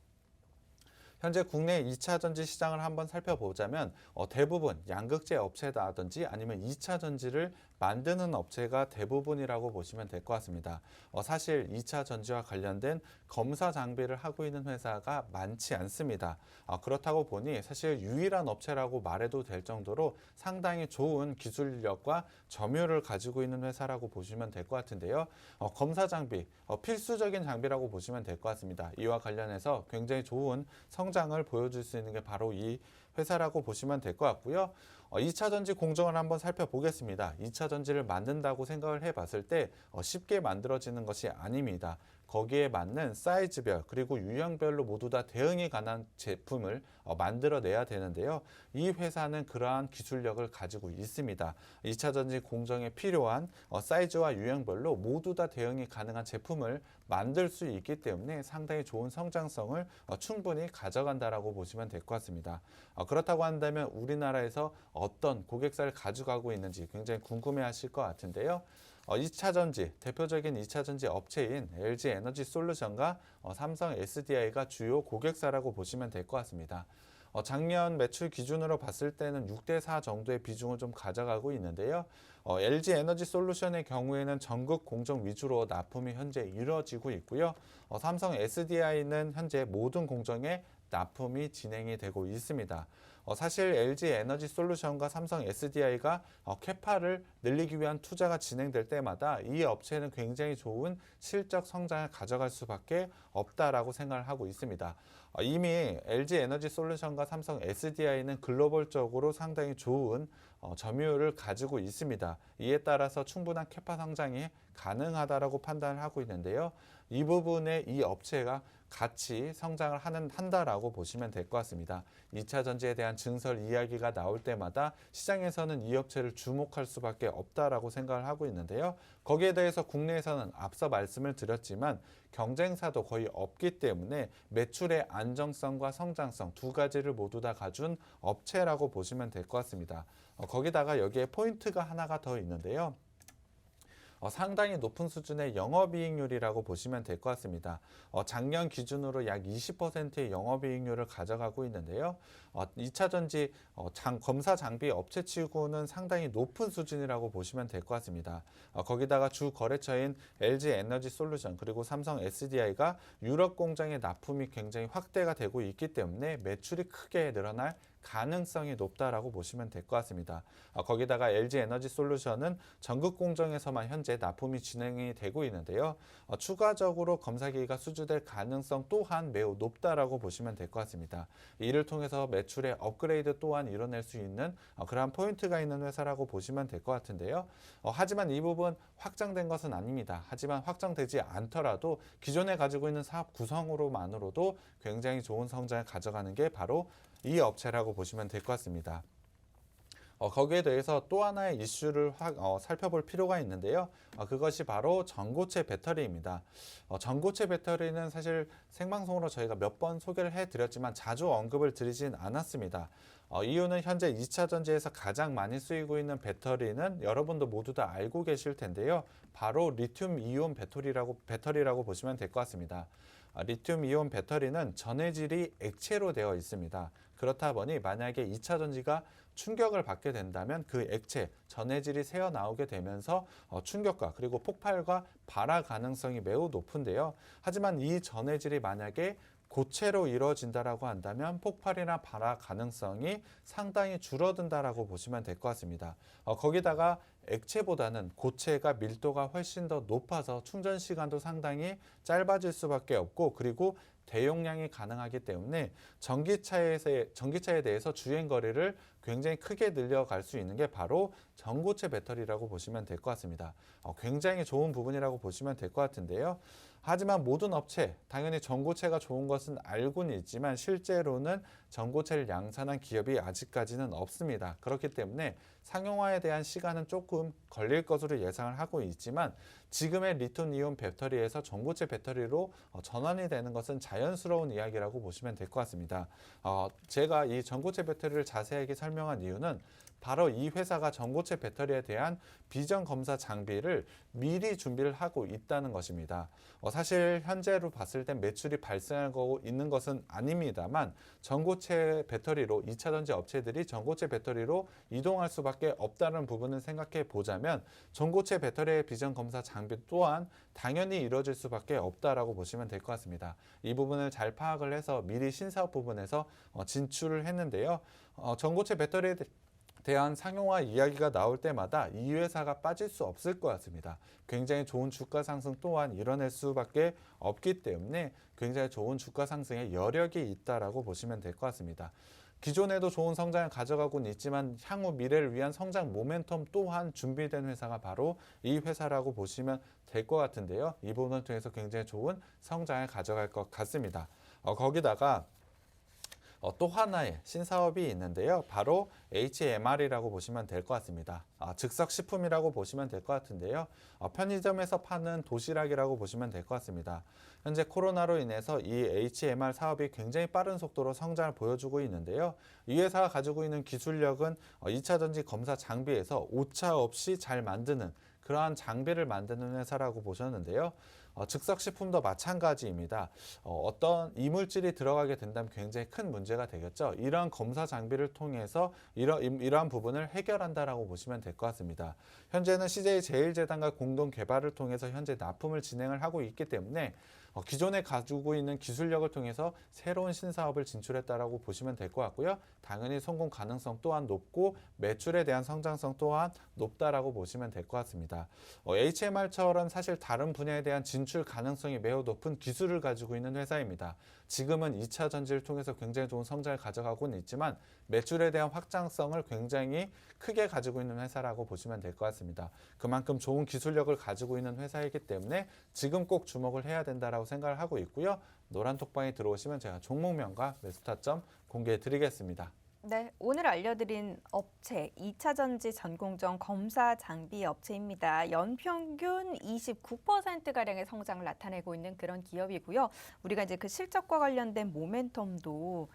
현재 국내 2차 전지 시장을 한번 살펴보자면 대부분 양극재 업체다든지 아니면 2차 전지를 만드는 업체가 대부분이라고 보시면 될 것 같습니다. 사실 2차 전지와 관련된 검사 장비를 하고 있는 회사가 많지 않습니다. 그렇다고 보니 사실 유일한 업체라고 말해도 될 정도로 상당히 좋은 기술력과 점유율을 가지고 있는 회사라고 보시면 될 것 같은데요. 검사 장비, 필수적인 장비라고 보시면 될 것 같습니다. 이와 관련해서 굉장히 좋은 성장을 보여줄 수 있는 게 바로 이 회사라고 보시면 될 것 같고요. 2차 전지 공정을 한번 살펴보겠습니다. 2차 전지를 만든다고 생각을 해봤을 때 쉽게 만들어지는 것이 아닙니다. 거기에 맞는 사이즈별 그리고 유형별로 모두 다 대응이 가능한 제품을 만들어내야 되는데요. 이 회사는 그러한 기술력을 가지고 있습니다. 2차 전지 공정에 필요한 사이즈와 유형별로 모두 다 대응이 가능한 제품을 만들 수 있기 때문에 상당히 좋은 성장성을 충분히 가져간다라고 보시면 될 것 같습니다. 그렇다고 한다면 우리나라에서 어떤 고객사를 가져가고 있는지 굉장히 궁금해하실 것 같은데요. 2차 전지, 대표적인 2차 전지 업체인 LG 에너지 솔루션과 삼성 SDI가 주요 고객사라고 보시면 될 것 같습니다. 작년 매출 기준으로 봤을 때는 6대4 정도의 비중을 좀 가져가고 있는데요. LG 에너지 솔루션의 경우에는 전국 공정 위주로 납품이 현재 이루어지고 있고요. 삼성 SDI는 현재 모든 공정에 납품이 진행이 되고 있습니다. 사실 LG 에너지 솔루션과 삼성 SDI가 캐파를 늘리기 위한 투자가 진행될 때마다 이 업체는 굉장히 좋은 실적 성장을 가져갈 수밖에 없다라고 생각을 하고 있습니다. 이미 LG 에너지 솔루션과 삼성 SDI는 글로벌적으로 상당히 좋은 점유율을 가지고 있습니다. 이에 따라서 충분한 캐파 성장이 가능하다라고 판단을 하고 있는데요. 이 부분에 이 업체가 같이 성장을 한다라고 보시면 될 것 같습니다. 2차 전지에 대한 증설 이야기가 나올 때마다 시장에서는 이 업체를 주목할 수밖에 없다라고 생각을 하고 있는데요. 거기에 대해서 국내에서는 앞서 말씀을 드렸지만 경쟁사도 거의 없기 때문에 매출의 안정성과 성장성 두 가지를 모두 다 가진 업체라고 보시면 될 것 같습니다. 거기다가 여기에 포인트가 하나가 더 있는데요. 상당히 높은 수준의 영업이익률이라고 보시면 될 것 같습니다. 작년 기준으로 약 20%의 영업이익률을 가져가고 있는데요. 2차 전지 검사 장비 업체치고는 상당히 높은 수준이라고 보시면 될 것 같습니다. 거기다가 주 거래처인 LG 에너지 솔루션 그리고 삼성 SDI가 유럽 공장의 납품이 굉장히 확대가 되고 있기 때문에 매출이 크게 늘어날 가능성이 높다라고 보시면 될 것 같습니다. 거기다가 LG 에너지 솔루션은 전국 공정에서만 현재 납품이 진행이 되고 있는데요. 추가적으로 검사기기가 수주될 가능성 또한 매우 높다라고 보시면 될 것 같습니다. 이를 통해서 매출의 업그레이드 또한 이뤄낼 수 있는 그러한 포인트가 있는 회사라고 보시면 될 것 같은데요. 하지만 이 부분 확정된 것은 아닙니다. 하지만 확정되지 않더라도 기존에 가지고 있는 사업 구성으로만으로도 굉장히 좋은 성장을 가져가는 게 바로 이 업체라고 보시면 될 것 같습니다. 거기에 대해서 또 하나의 이슈를 살펴볼 필요가 있는데요. 그것이 바로 전고체 배터리입니다. 전고체 배터리는 사실 생방송으로 저희가 몇 번 소개를 해드렸지만 자주 언급을 드리진 않았습니다. 이유는 현재 2차 전지에서 가장 많이 쓰이고 있는 배터리는 여러분도 모두 다 알고 계실 텐데요. 바로 리튬 이온 배터리라고 보시면 될 것 같습니다. 리튬 이온 배터리는 전해질이 액체로 되어 있습니다. 그렇다 보니 만약에 2차 전지가 충격을 받게 된다면 그 액체, 전해질이 새어나오게 되면서 충격과 그리고 폭발과 발화 가능성이 매우 높은데요. 하지만 이 전해질이 만약에 고체로 이루어진다라고 한다면 폭발이나 발화 가능성이 상당히 줄어든다라고 보시면 될 것 같습니다. 거기다가 액체보다는 고체가 밀도가 훨씬 더 높아서 충전 시간도 상당히 짧아질 수밖에 없고 그리고 대용량이 가능하기 때문에 전기차에 대해서 주행 거리를 굉장히 크게 늘려갈 수 있는 게 바로 전고체 배터리라고 보시면 될 것 같습니다. 굉장히 좋은 부분이라고 보시면 될 것 같은데요. 하지만 모든 업체, 당연히 전고체가 좋은 것은 알고는 있지만 실제로는 전고체를 양산한 기업이 아직까지는 없습니다. 그렇기 때문에 상용화에 대한 시간은 조금 걸릴 것으로 예상을 하고 있지만 지금의 리튬이온 배터리에서 전고체 배터리로 전환이 되는 것은 자연스러운 이야기라고 보시면 될 것 같습니다. 제가 이 전고체 배터리를 자세하게 설명한 이유는 바로 이 회사가 전고체 배터리에 대한 비전 검사 장비를 미리 준비를 하고 있다는 것입니다. 사실 현재로 봤을 땐 매출이 발생하고 있는 것은 아닙니다만 전고체 배터리로 2차 전지 업체들이 전고체 배터리로 이동할 수밖에 없다는 부분을 생각해 보자면 전고체 배터리의 비전 검사 장비 또한 당연히 이루어질 수밖에 없다라고 보시면 될 것 같습니다. 이 부분을 잘 파악을 해서 미리 신사업 부분에서 진출을 했는데요. 전고체 배터리에 대한 상용화 이야기가 나올 때마다 이 회사가 빠질 수 없을 것 같습니다. 굉장히 좋은 주가 상승 또한 이뤄낼 수밖에 없기 때문에 굉장히 좋은 주가 상승의 여력이 있다라고 보시면 될 것 같습니다. 기존에도 좋은 성장을 가져가고는 있지만 향후 미래를 위한 성장 모멘텀 또한 준비된 회사가 바로 이 회사라고 보시면 될 것 같은데요. 이 부분을 통해서 굉장히 좋은 성장을 가져갈 것 같습니다. 거기다가 또 하나의 신사업이 있는데요. 바로 HMR이라고 보시면 될 것 같습니다. 즉석식품이라고 보시면 될 것 같은데요. 편의점에서 파는 도시락이라고 보시면 될 것 같습니다. 현재 코로나로 인해서 이 HMR 사업이 굉장히 빠른 속도로 성장을 보여주고 있는데요. 이 회사가 가지고 있는 기술력은 2차 전지 검사 장비에서 오차 없이 잘 만드는 그러한 장비를 만드는 회사라고 보셨는데요. 즉석식품도 마찬가지입니다. 어떤 이물질이 들어가게 된다면 굉장히 큰 문제가 되겠죠. 이러한 검사 장비를 통해서 이러한 부분을 해결한다라고 보시면 될 것 같습니다. 현재는 CJ제일제당과 공동 개발을 통해서 현재 납품을 진행을 하고 있기 때문에 기존에 가지고 있는 기술력을 통해서 새로운 신사업을 진출했다라고 보시면 될 것 같고요. 당연히 성공 가능성 또한 높고 매출에 대한 성장성 또한 높다라고 보시면 될 것 같습니다. HMR처럼 사실 다른 분야에 대한 진출 가능성이 매우 높은 기술을 가지고 있는 회사입니다. 지금은 2차 전지를 통해서 굉장히 좋은 성장을 가져가고는 있지만 매출에 대한 확장성을 굉장히 크게 가지고 있는 회사라고 보시면 될 것 같습니다. 그만큼 좋은 기술력을 가지고 있는 회사이기 때문에 지금 꼭 주목을 해야 된다라고 생각을 하고 있고요. 노란톡방에 들어오시면 제가 종목명과 매수 타점 공개해 드리겠습니다. 네, 오늘 알려드린 업체 2차 전지 전공정 검사 장비 업체입니다. 연평균 29%가량의 성장을 나타내고 있는 그런 기업이고요. 우리가 이제 그 실적과 관련된 모멘텀도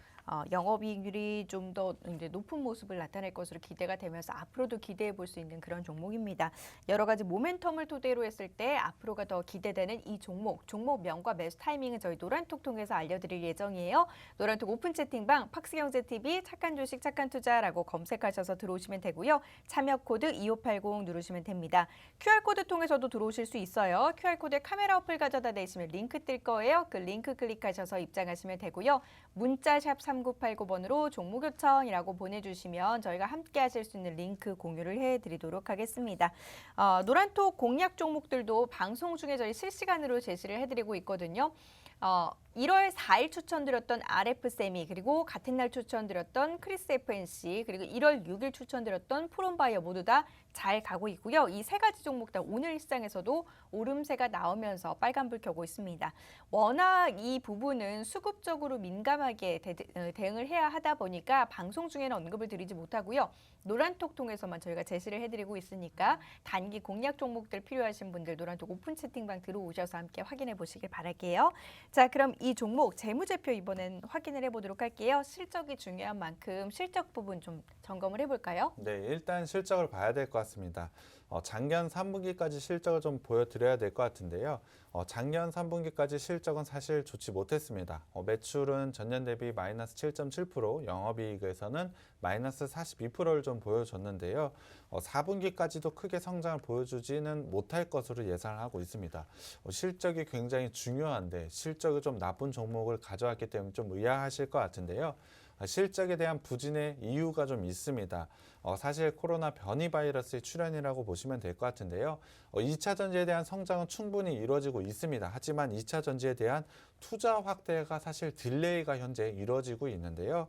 영업이익률이 좀 더 이제 높은 모습을 나타낼 것으로 기대가 되면서 앞으로도 기대해 볼 수 있는 그런 종목입니다. 여러 가지 모멘텀을 토대로 했을 때 앞으로가 더 기대되는 이 종목명과 매수 타이밍은 저희 노란톡 통해서 알려드릴 예정이에요. 노란톡 오픈 채팅방 팍스경제TV 착한 주식 착한 투자라고 검색하셔서 들어오시면 되고요. 참여 코드 2580 누르시면 됩니다. QR코드 통해서도 들어오실 수 있어요. QR코드에 카메라 어플 가져다 대시면 링크 뜰 거예요. 그 링크 클릭하셔서 입장하시면 되고요. 문자 샵 3989번으로 종목 요청이라고 보내주시면 저희가 함께 하실 수 있는 링크 공유를 해드리도록 하겠습니다. 노란톡 공략 종목들도 방송 중에 저희 실시간으로 제시를 해드리고 있거든요. 1월 4일 추천드렸던 RF세미 그리고 같은 날 추천드렸던 크리스 FNC 그리고 1월 6일 추천드렸던 프롬바이어 모두 다 잘 가고 있고요. 이 세 가지 종목 다 오늘 시장에서도 오름세가 나오면서 빨간불 켜고 있습니다. 워낙 이 부분은 수급적으로 민감하게 대응을 해야 하다 보니까 방송 중에는 언급을 드리지 못하고요. 노란톡 통해서만 저희가 제시를 해드리고 있으니까 단기 공략 종목들 필요하신 분들 노란톡 오픈 채팅방 들어오셔서 함께 확인해 보시길 바랄게요. 자, 그럼 이 종목 재무제표 이번엔 확인을 해보도록 할게요. 실적이 중요한 만큼 실적 부분 좀 점검을 해볼까요? 네, 일단 실적을 봐야 될 것 같습니다. 작년 3분기까지 실적을 좀 보여드려야 될 것 같은데요. 작년 3분기까지 실적은 사실 좋지 못했습니다. 매출은 전년 대비 마이너스 7.7%, 영업이익에서는 마이너스 42%를 좀 보여줬는데요. 4분기까지도 크게 성장을 보여주지는 못할 것으로 예상을 하고 있습니다. 실적이 굉장히 중요한데 실적이 좀 나쁜 종목을 가져왔기 때문에 좀 의아하실 것 같은데요. 실적에 대한 부진의 이유가 좀 있습니다. 사실 코로나 변이 바이러스의 출현이라고 보시면 될 것 같은데요. 2차 전지에 대한 성장은 충분히 이루어지고 있습니다. 하지만 2차 전지에 대한 투자 확대가 사실 딜레이가 현재 이루어지고 있는데요.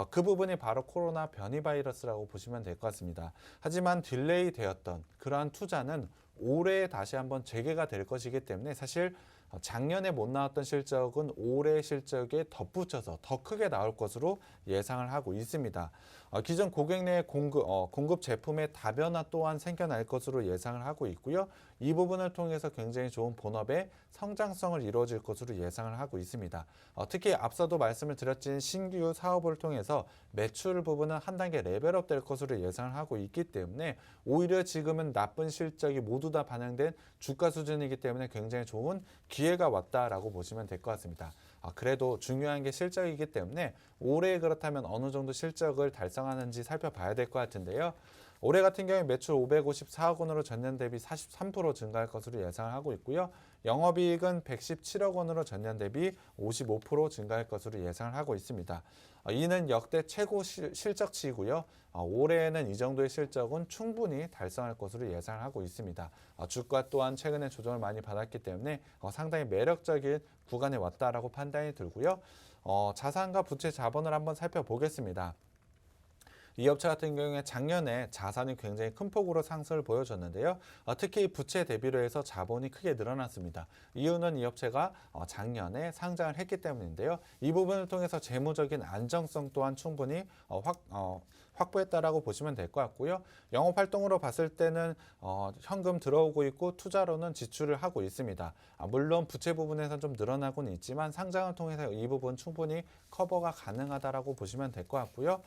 그 부분이 바로 코로나 변이 바이러스라고 보시면 될 것 같습니다. 하지만 딜레이 되었던 그러한 투자는 올해 다시 한번 재개가 될 것이기 때문에 사실 작년에 못 나왔던 실적은 올해 실적에 덧붙여서 더 크게 나올 것으로 예상을 하고 있습니다. 기존 고객 내 공급 제품의 다변화 또한 생겨날 것으로 예상을 하고 있고요. 이 부분을 통해서 굉장히 좋은 본업의 성장성을 이루어질 것으로 예상을 하고 있습니다. 특히 앞서도 말씀을 드렸진 신규 사업을 통해서 매출 부분은 한 단계 레벨업 될 것으로 예상을 하고 있기 때문에 오히려 지금은 나쁜 실적이 모두 다 반영된 주가 수준이기 때문에 굉장히 좋은 기회가 왔다라고 보시면 될 것 같습니다. 그래도 중요한 게 실적이기 때문에 올해 그렇다면 어느 정도 실적을 달성하는지 살펴봐야 될 것 같은데요. 올해 같은 경우에 매출 554억 원으로 전년 대비 43% 증가할 것으로 예상을 하고 있고요. 영업이익은 117억 원으로 전년 대비 55% 증가할 것으로 예상을 하고 있습니다. 이는 역대 최고 실적치이고요. 올해에는 이 정도의 실적은 충분히 달성할 것으로 예상을 하고 있습니다. 주가 또한 최근에 조정을 많이 받았기 때문에 상당히 매력적인 구간에 왔다라고 판단이 들고요. 자산과 부채 자본을 한번 살펴보겠습니다. 이 업체 같은 경우에 작년에 자산이 굉장히 큰 폭으로 상승을 보여줬는데요. 특히 부채 대비로 해서 자본이 크게 늘어났습니다. 이유는 이 업체가 작년에 상장을 했기 때문인데요. 이 부분을 통해서 재무적인 안정성 또한 충분히 확보했다라고 보시면 될 것 같고요. 영업 활동으로 봤을 때는 현금 들어오고 있고 투자로는 지출을 하고 있습니다. 물론 부채 부분에서 좀 늘어나고는 있지만 상장을 통해서 이 부분 충분히 커버가 가능하다라고 보시면 될 것 같고요.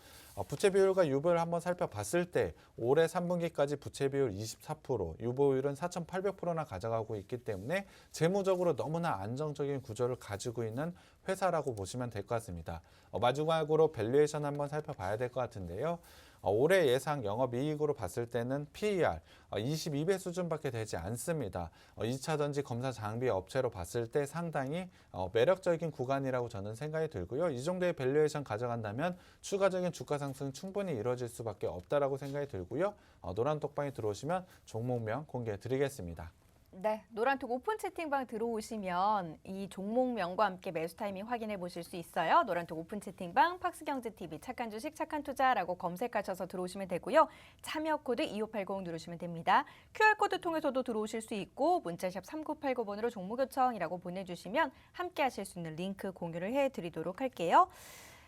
부채 비율과 유보율 한번 살펴봤을 때 올해 3분기까지 부채 비율 24%, 유보율은 4,800%나 가져가고 있기 때문에 재무적으로 너무나 안정적인 구조를 가지고 있는 회사라고 보시면 될 것 같습니다. 마지막으로 밸류에이션 한번 살펴봐야 될 것 같은데요. 올해 예상 영업이익으로 봤을 때는 PER 22배 수준밖에 되지 않습니다. 2차 전지 검사 장비 업체로 봤을 때 상당히 매력적인 구간이라고 저는 생각이 들고요. 이 정도의 밸류에이션 가져간다면 추가적인 주가 상승 충분히 이루어질 수밖에 없다라고 생각이 들고요. 노란 톡방에 들어오시면 종목명 공개해 드리겠습니다. 네, 노란톡 오픈 채팅방 들어오시면 이 종목명과 함께 매수 타이밍 확인해 보실 수 있어요. 노란톡 오픈 채팅방 팍스경제TV 착한 주식 착한 투자라고 검색하셔서 들어오시면 되고요. 참여 코드 2580 누르시면 됩니다. QR코드 통해서도 들어오실 수 있고 문자샵 3989번으로 종목 요청이라고 보내주시면 함께 하실 수 있는 링크 공유를 해드리도록 할게요.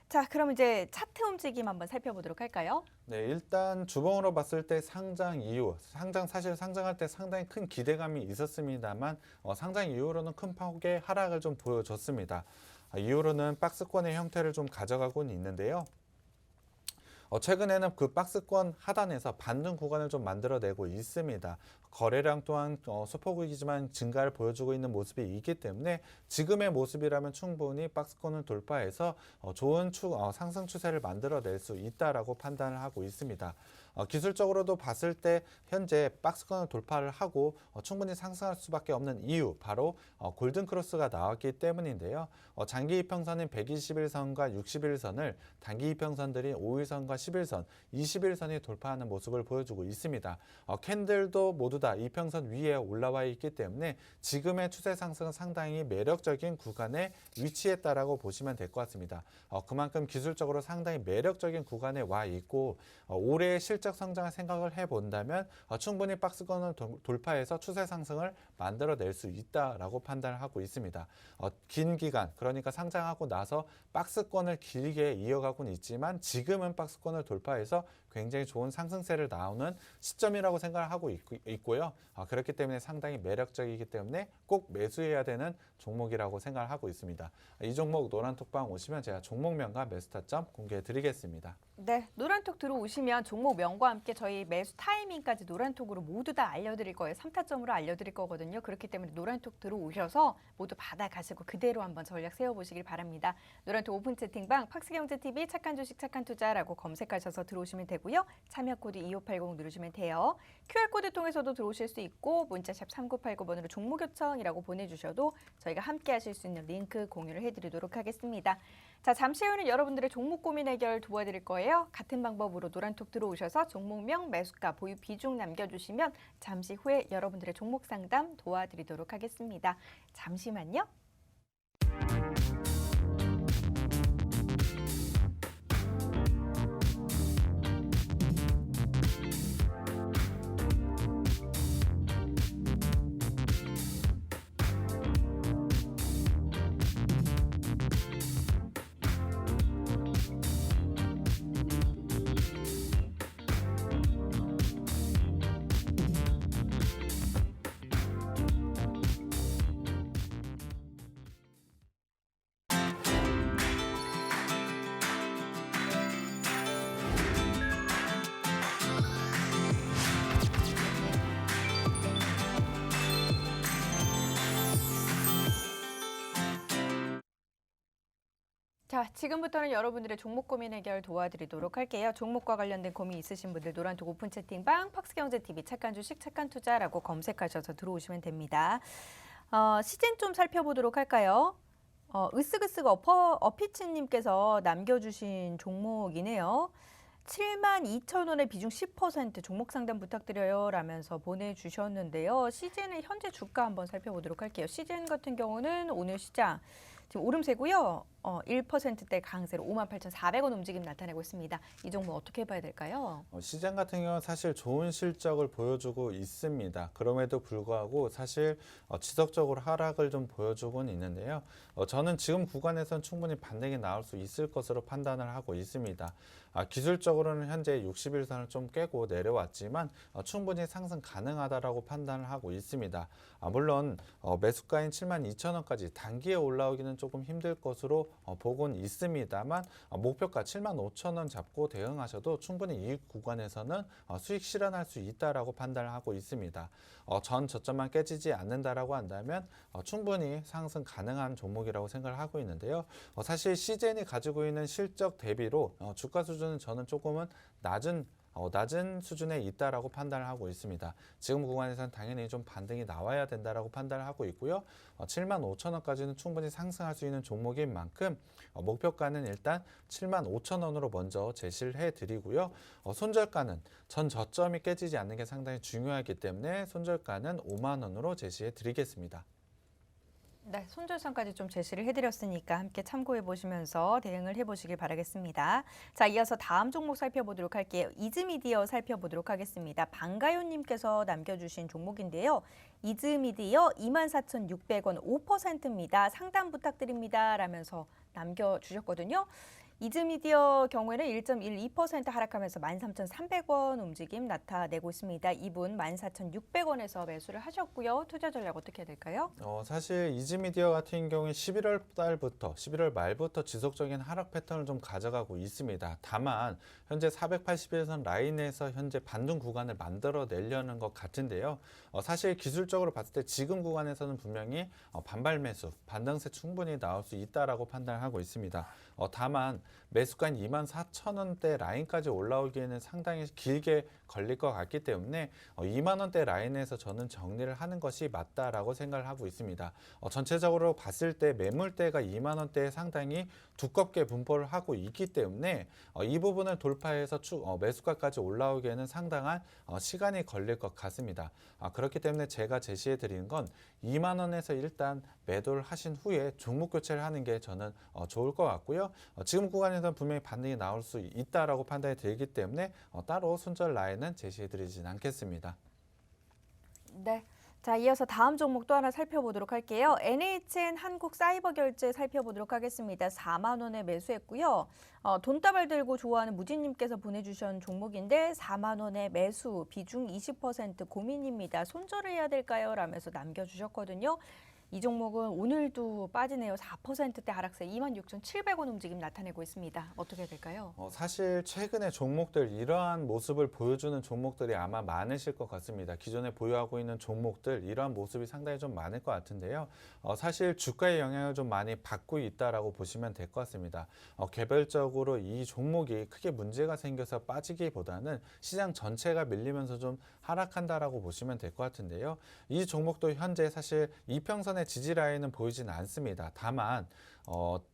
자, 그럼 이제 차트 움직임 한번 살펴보도록 할까요? 네, 일단 주봉으로 봤을 때 상장 이후, 사실 상장할 때 상당히 큰 기대감이 있었습니다만 상장 이후로는 큰 폭의 하락을 좀 보여줬습니다. 이후로는 박스권의 형태를 좀 가져가고는 있는데요. 최근에는 그 박스권 하단에서 반등 구간을 좀 만들어내고 있습니다. 거래량 또한 소폭이지만 증가를 보여주고 있는 모습이 있기 때문에 지금의 모습이라면 충분히 박스권을 돌파해서 좋은 상승 추세를 만들어낼 수 있다라고 판단을 하고 있습니다. 기술적으로도 봤을 때 현재 박스권을 돌파를 하고 충분히 상승할 수밖에 없는 이유 바로 골든 크로스가 나왔기 때문인데요. 장기 이평선인 121선과 61선을 단기 이평선들이 5일선과 11선, 21선이 돌파하는 모습을 보여주고 있습니다. 캔들도 모두 다 이평선 위에 올라와 있기 때문에 지금의 추세 상승은 상당히 매력적인 구간에 위치했다라고 보시면 될 것 같습니다. 그만큼 기술적으로 상당히 매력적인 구간에 와 있고 올해의 실적 성장을 생각을 해본다면 충분히 박스권을 돌파해서 추세 상승을 만들어낼 수 있다라고 판단을 하고 있습니다. 긴 기간, 그러니까 상장하고 나서 박스권을 길게 이어가고는 있지만 지금은 박스권을 돌파해서 굉장히 좋은 상승세를 나오는 시점이라고 생각을 하고 있고요. 그렇기 때문에 상당히 매력적이기 때문에 꼭 매수해야 되는 종목이라고 생각을 하고 있습니다. 이 종목 노란톡방 오시면 제가 종목명과 매수 타점 공개해 드리겠습니다. 네, 노란톡 들어오시면 종목명과 함께 저희 매수 타이밍까지 노란톡으로 모두 다 알려드릴 거예요. 3타점으로 알려드릴 거거든요. 그렇기 때문에 노란톡 들어오셔서 모두 받아가시고 그대로 한번 전략 세워보시길 바랍니다. 노란톡 오픈 채팅방 팍스경제TV 착한 주식 착한 투자라고 검색하셔서 들어오시면 되고요. 참여 코드 2580 누르시면 돼요. QR코드 통해서도 들어오실 수 있고 문자샵 3989번으로 종목 요청이라고 보내주셔도 저희가 함께 하실 수 있는 링크 공유를 해드리도록 하겠습니다. 자, 잠시 후에는 여러분들의 종목 고민 해결 도와드릴 거예요. 같은 방법으로 노란톡 들어오셔서 종목명, 매수가, 보유 비중 남겨주시면 잠시 후에 여러분들의 종목 상담 도와드리도록 하겠습니다. 잠시만요. 자, 지금부터는 여러분들의 종목 고민 해결 도와드리도록 할게요. 종목과 관련된 고민 있으신 분들 노란톡 오픈 채팅방 팍스경제TV 착한 주식 착한 투자라고 검색하셔서 들어오시면 됩니다. 시즌 좀 살펴보도록 할까요? 으쓱으쓱 어피치님께서 남겨주신 종목이네요. 72,000원의 비중 10% 종목 상담 부탁드려요 라면서 보내주셨는데요. 시즌의 현재 주가 한번 살펴보도록 할게요. 시즌 같은 경우는 오늘 시장 지금 오름세고요. 1%대 강세로 58,400원 움직임 나타내고 있습니다. 이 종목 어떻게 봐야 될까요? 시장 같은 경우는 사실 좋은 실적을 보여주고 있습니다. 그럼에도 불구하고 사실 지속적으로 하락을 좀 보여주고는 있는데요. 저는 지금 구간에선 충분히 반등이 나올 수 있을 것으로 판단을 하고 있습니다. 기술적으로는 현재 60일선을 좀 깨고 내려왔지만 충분히 상승 가능하다라고 판단을 하고 있습니다. 물론 매수가인 72,000원까지 단기에 올라오기는 조금 힘들 것으로 보고는 있습니다만 목표가 75,000원 잡고 대응하셔도 충분히 이 구간에서는 수익 실현할 수 있다라고 판단을 하고 있습니다. 전 저점만 깨지지 않는다라고 한다면 충분히 상승 가능한 종목이라고 생각을 하고 있는데요. 사실 시젠이 가지고 있는 실적 대비로 주가 수준은 저는 조금은 낮은 수준에 있다라고 판단을 하고 있습니다. 지금 구간에서는 당연히 좀 반등이 나와야 된다라고 판단을 하고 있고요. 75,000원까지는 충분히 상승할 수 있는 종목인 만큼 목표가는 일단 75,000원으로 먼저 제시를 해드리고요. 손절가는 전 저점이 깨지지 않는 게 상당히 중요하기 때문에 손절가는 5만 원으로 제시해 드리겠습니다. 네, 손절선까지 좀 제시를 해드렸으니까 함께 참고해 보시면서 대응을 해보시길 바라겠습니다. 자, 이어서 다음 종목 살펴보도록 할게요. 이즈미디어 살펴보도록 하겠습니다. 방가요님께서 남겨주신 종목인데요. 이즈미디어 24,600원 5%입니다. 상담 부탁드립니다. 라면서 남겨주셨거든요. 이즈미디어 경우에는 1.12% 하락하면서 13,300원 움직임 나타내고 있습니다. 이분 14,600원에서 매수를 하셨고요. 투자 전략 어떻게 해야 될까요? 사실 이즈미디어 같은 경우에 11월 달부터 11월 말부터 지속적인 하락 패턴을 좀 가져가고 있습니다. 다만 현재 480일선 라인에서 현재 반등 구간을 만들어 내려는 것 같은데요. 사실 기술적으로 봤을 때 지금 구간에서는 분명히 반발 매수, 반등세 충분히 나올 수 있다라고 판단하고 있습니다. 다만 매수가인 24,000원대 라인까지 올라오기에는 상당히 길게 걸릴 것 같기 때문에 2만 원대 라인에서 저는 정리를 하는 것이 맞다라고 생각을 하고 있습니다. 전체적으로 봤을 때 매물대가 2만 원대에 상당히 두껍게 분포를 하고 있기 때문에 이 부분을 돌파해서 매수가까지 올라오기에는 상당한 시간이 걸릴 것 같습니다. 그렇기 때문에 제가 제시해 드리는 건 2만 원에서 일단 매도를 하신 후에 종목 교체를 하는 게 저는 좋을 것 같고요. 지금 구간에서는 분명히 반등이 나올 수 있다라고 판단이 들기 때문에 따로 손절 라인은 제시해 드리진 않겠습니다. 네. 자, 이어서 다음 종목 또 하나 살펴보도록 할게요. NHN 한국사이버결제 살펴보도록 하겠습니다. 4만 원에 매수했고요. 돈다발 들고 좋아하는 무진님께서 보내주신 종목인데 4만 원에 매수, 비중 20% 고민입니다. 손절을 해야 될까요? 라면서 남겨주셨거든요. 이 종목은 오늘도 빠지네요. 4%대 하락세 26,700원 움직임 나타내고 있습니다. 어떻게 해야 될까요? 사실 최근에 종목들 이러한 모습을 보여주는 종목들이 아마 많으실 것 같습니다. 기존에 보유하고 있는 종목들 이러한 모습이 상당히 좀 많을 것 같은데요. 사실 주가의 영향을 좀 많이 받고 있다라고 보시면 될 것 같습니다. 개별적으로 이 종목이 크게 문제가 생겨서 빠지기보다는 시장 전체가 밀리면서 좀 하락한다라고 보시면 될 것 같은데요. 이 종목도 현재 사실 이평선의 지지 라인은 보이지는 않습니다. 다만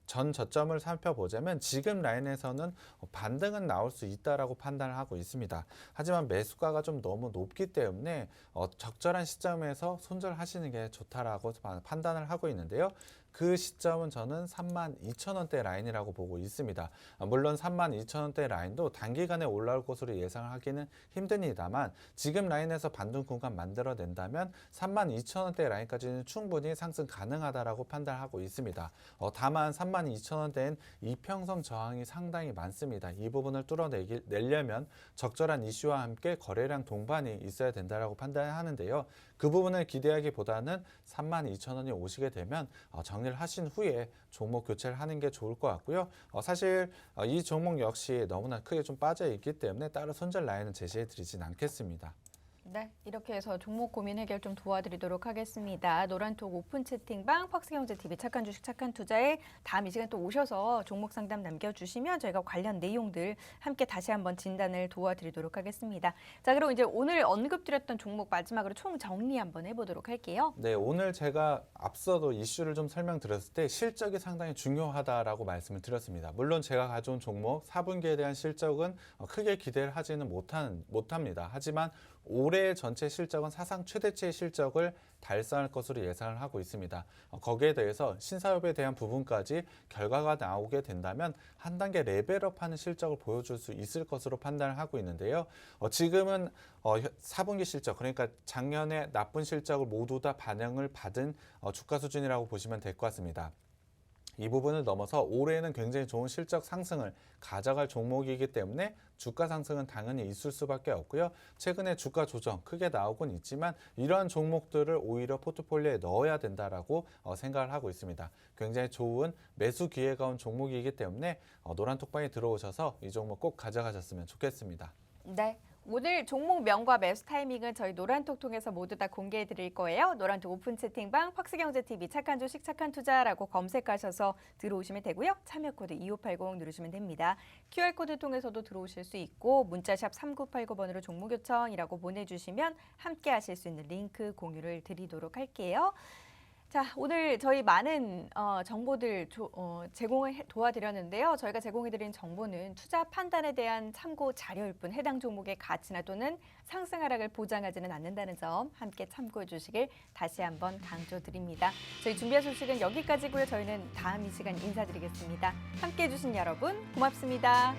전 저점을 살펴보자면 지금 라인에서는 반등은 나올 수 있다라고 판단을 하고 있습니다. 하지만 매수가가 좀 너무 높기 때문에 적절한 시점에서 손절하시는 게 좋다라고 판단을 하고 있는데요. 그 시점은 저는 32,000원대 라인이라고 보고 있습니다. 물론 32,000원대 라인도 단기간에 올라올 것으로 예상을 하기는 힘듭니다만 지금 라인에서 반등 구간 만들어낸다면 32,000원대 라인까지는 충분히 상승 가능하다라고 판단하고 있습니다. 다만 32,000원대엔 이평선 저항이 상당히 많습니다. 이 부분을 뚫어내려면 적절한 이슈와 함께 거래량 동반이 있어야 된다라고 판단하는데요. 그 부분을 기대하기보다는 32,000원이 오시게 되면 정리를 하신 후에 종목 교체를 하는 게 좋을 것 같고요. 사실 이 종목 역시 너무나 크게 좀 빠져 있기 때문에 따로 손절 라인은 제시해 드리진 않겠습니다. 네, 이렇게 해서 종목 고민 해결 좀 도와드리도록 하겠습니다. 노란톡 오픈 채팅방 팍스경제TV 착한 주식 착한 투자에 다음 이 시간 또 오셔서 종목 상담 남겨주시면 저희가 관련 내용들 함께 다시 한번 진단을 도와드리도록 하겠습니다. 자, 그럼 이제 오늘 언급드렸던 종목 마지막으로 총 정리 한번 해보도록 할게요. 네, 오늘 제가 앞서도 이슈를 좀 설명드렸을 때 실적이 상당히 중요하다라고 말씀을 드렸습니다. 물론 제가 가져온 종목 4분기에 대한 실적은 크게 기대를 하지는 못합니다. 하지만 올해 전체 실적은 사상 최대치의 실적을 달성할 것으로 예상을 하고 있습니다. 거기에 대해서 신사업에 대한 부분까지 결과가 나오게 된다면 한 단계 레벨업하는 실적을 보여줄 수 있을 것으로 판단을 하고 있는데요. 지금은 4분기 실적, 그러니까 작년에 나쁜 실적을 모두 다 반영을 받은 주가 수준이라고 보시면 될 것 같습니다. 이 부분을 넘어서 올해는 굉장히 좋은 실적 상승을 가져갈 종목이기 때문에 주가 상승은 당연히 있을 수밖에 없고요. 최근에 주가 조정 크게 나오곤 있지만 이러한 종목들을 오히려 포트폴리오에 넣어야 된다라고 생각을 하고 있습니다. 굉장히 좋은 매수 기회가 온 종목이기 때문에 노란톡방에 들어오셔서 이 종목 꼭 가져가셨으면 좋겠습니다. 네. 오늘 종목명과 매수 타이밍은 저희 노란톡 통해서 모두 다 공개해 드릴 거예요. 노란톡 오픈 채팅방 팍스경제TV 착한 주식 착한 투자라고 검색하셔서 들어오시면 되고요. 참여 코드 2580 누르시면 됩니다. QR코드 통해서도 들어오실 수 있고 문자샵 3989번으로 종목 요청이라고 보내주시면 함께 하실 수 있는 링크 공유를 드리도록 할게요. 자, 오늘 저희 많은 정보들 제공을 도와드렸는데요. 저희가 제공해드린 정보는 투자 판단에 대한 참고 자료일 뿐 해당 종목의 가치나 또는 상승 하락을 보장하지는 않는다는 점 함께 참고해 주시길 다시 한번 강조드립니다. 저희 준비한 소식은 여기까지고요. 저희는 다음 이 시간 인사드리겠습니다. 함께해 주신 여러분 고맙습니다.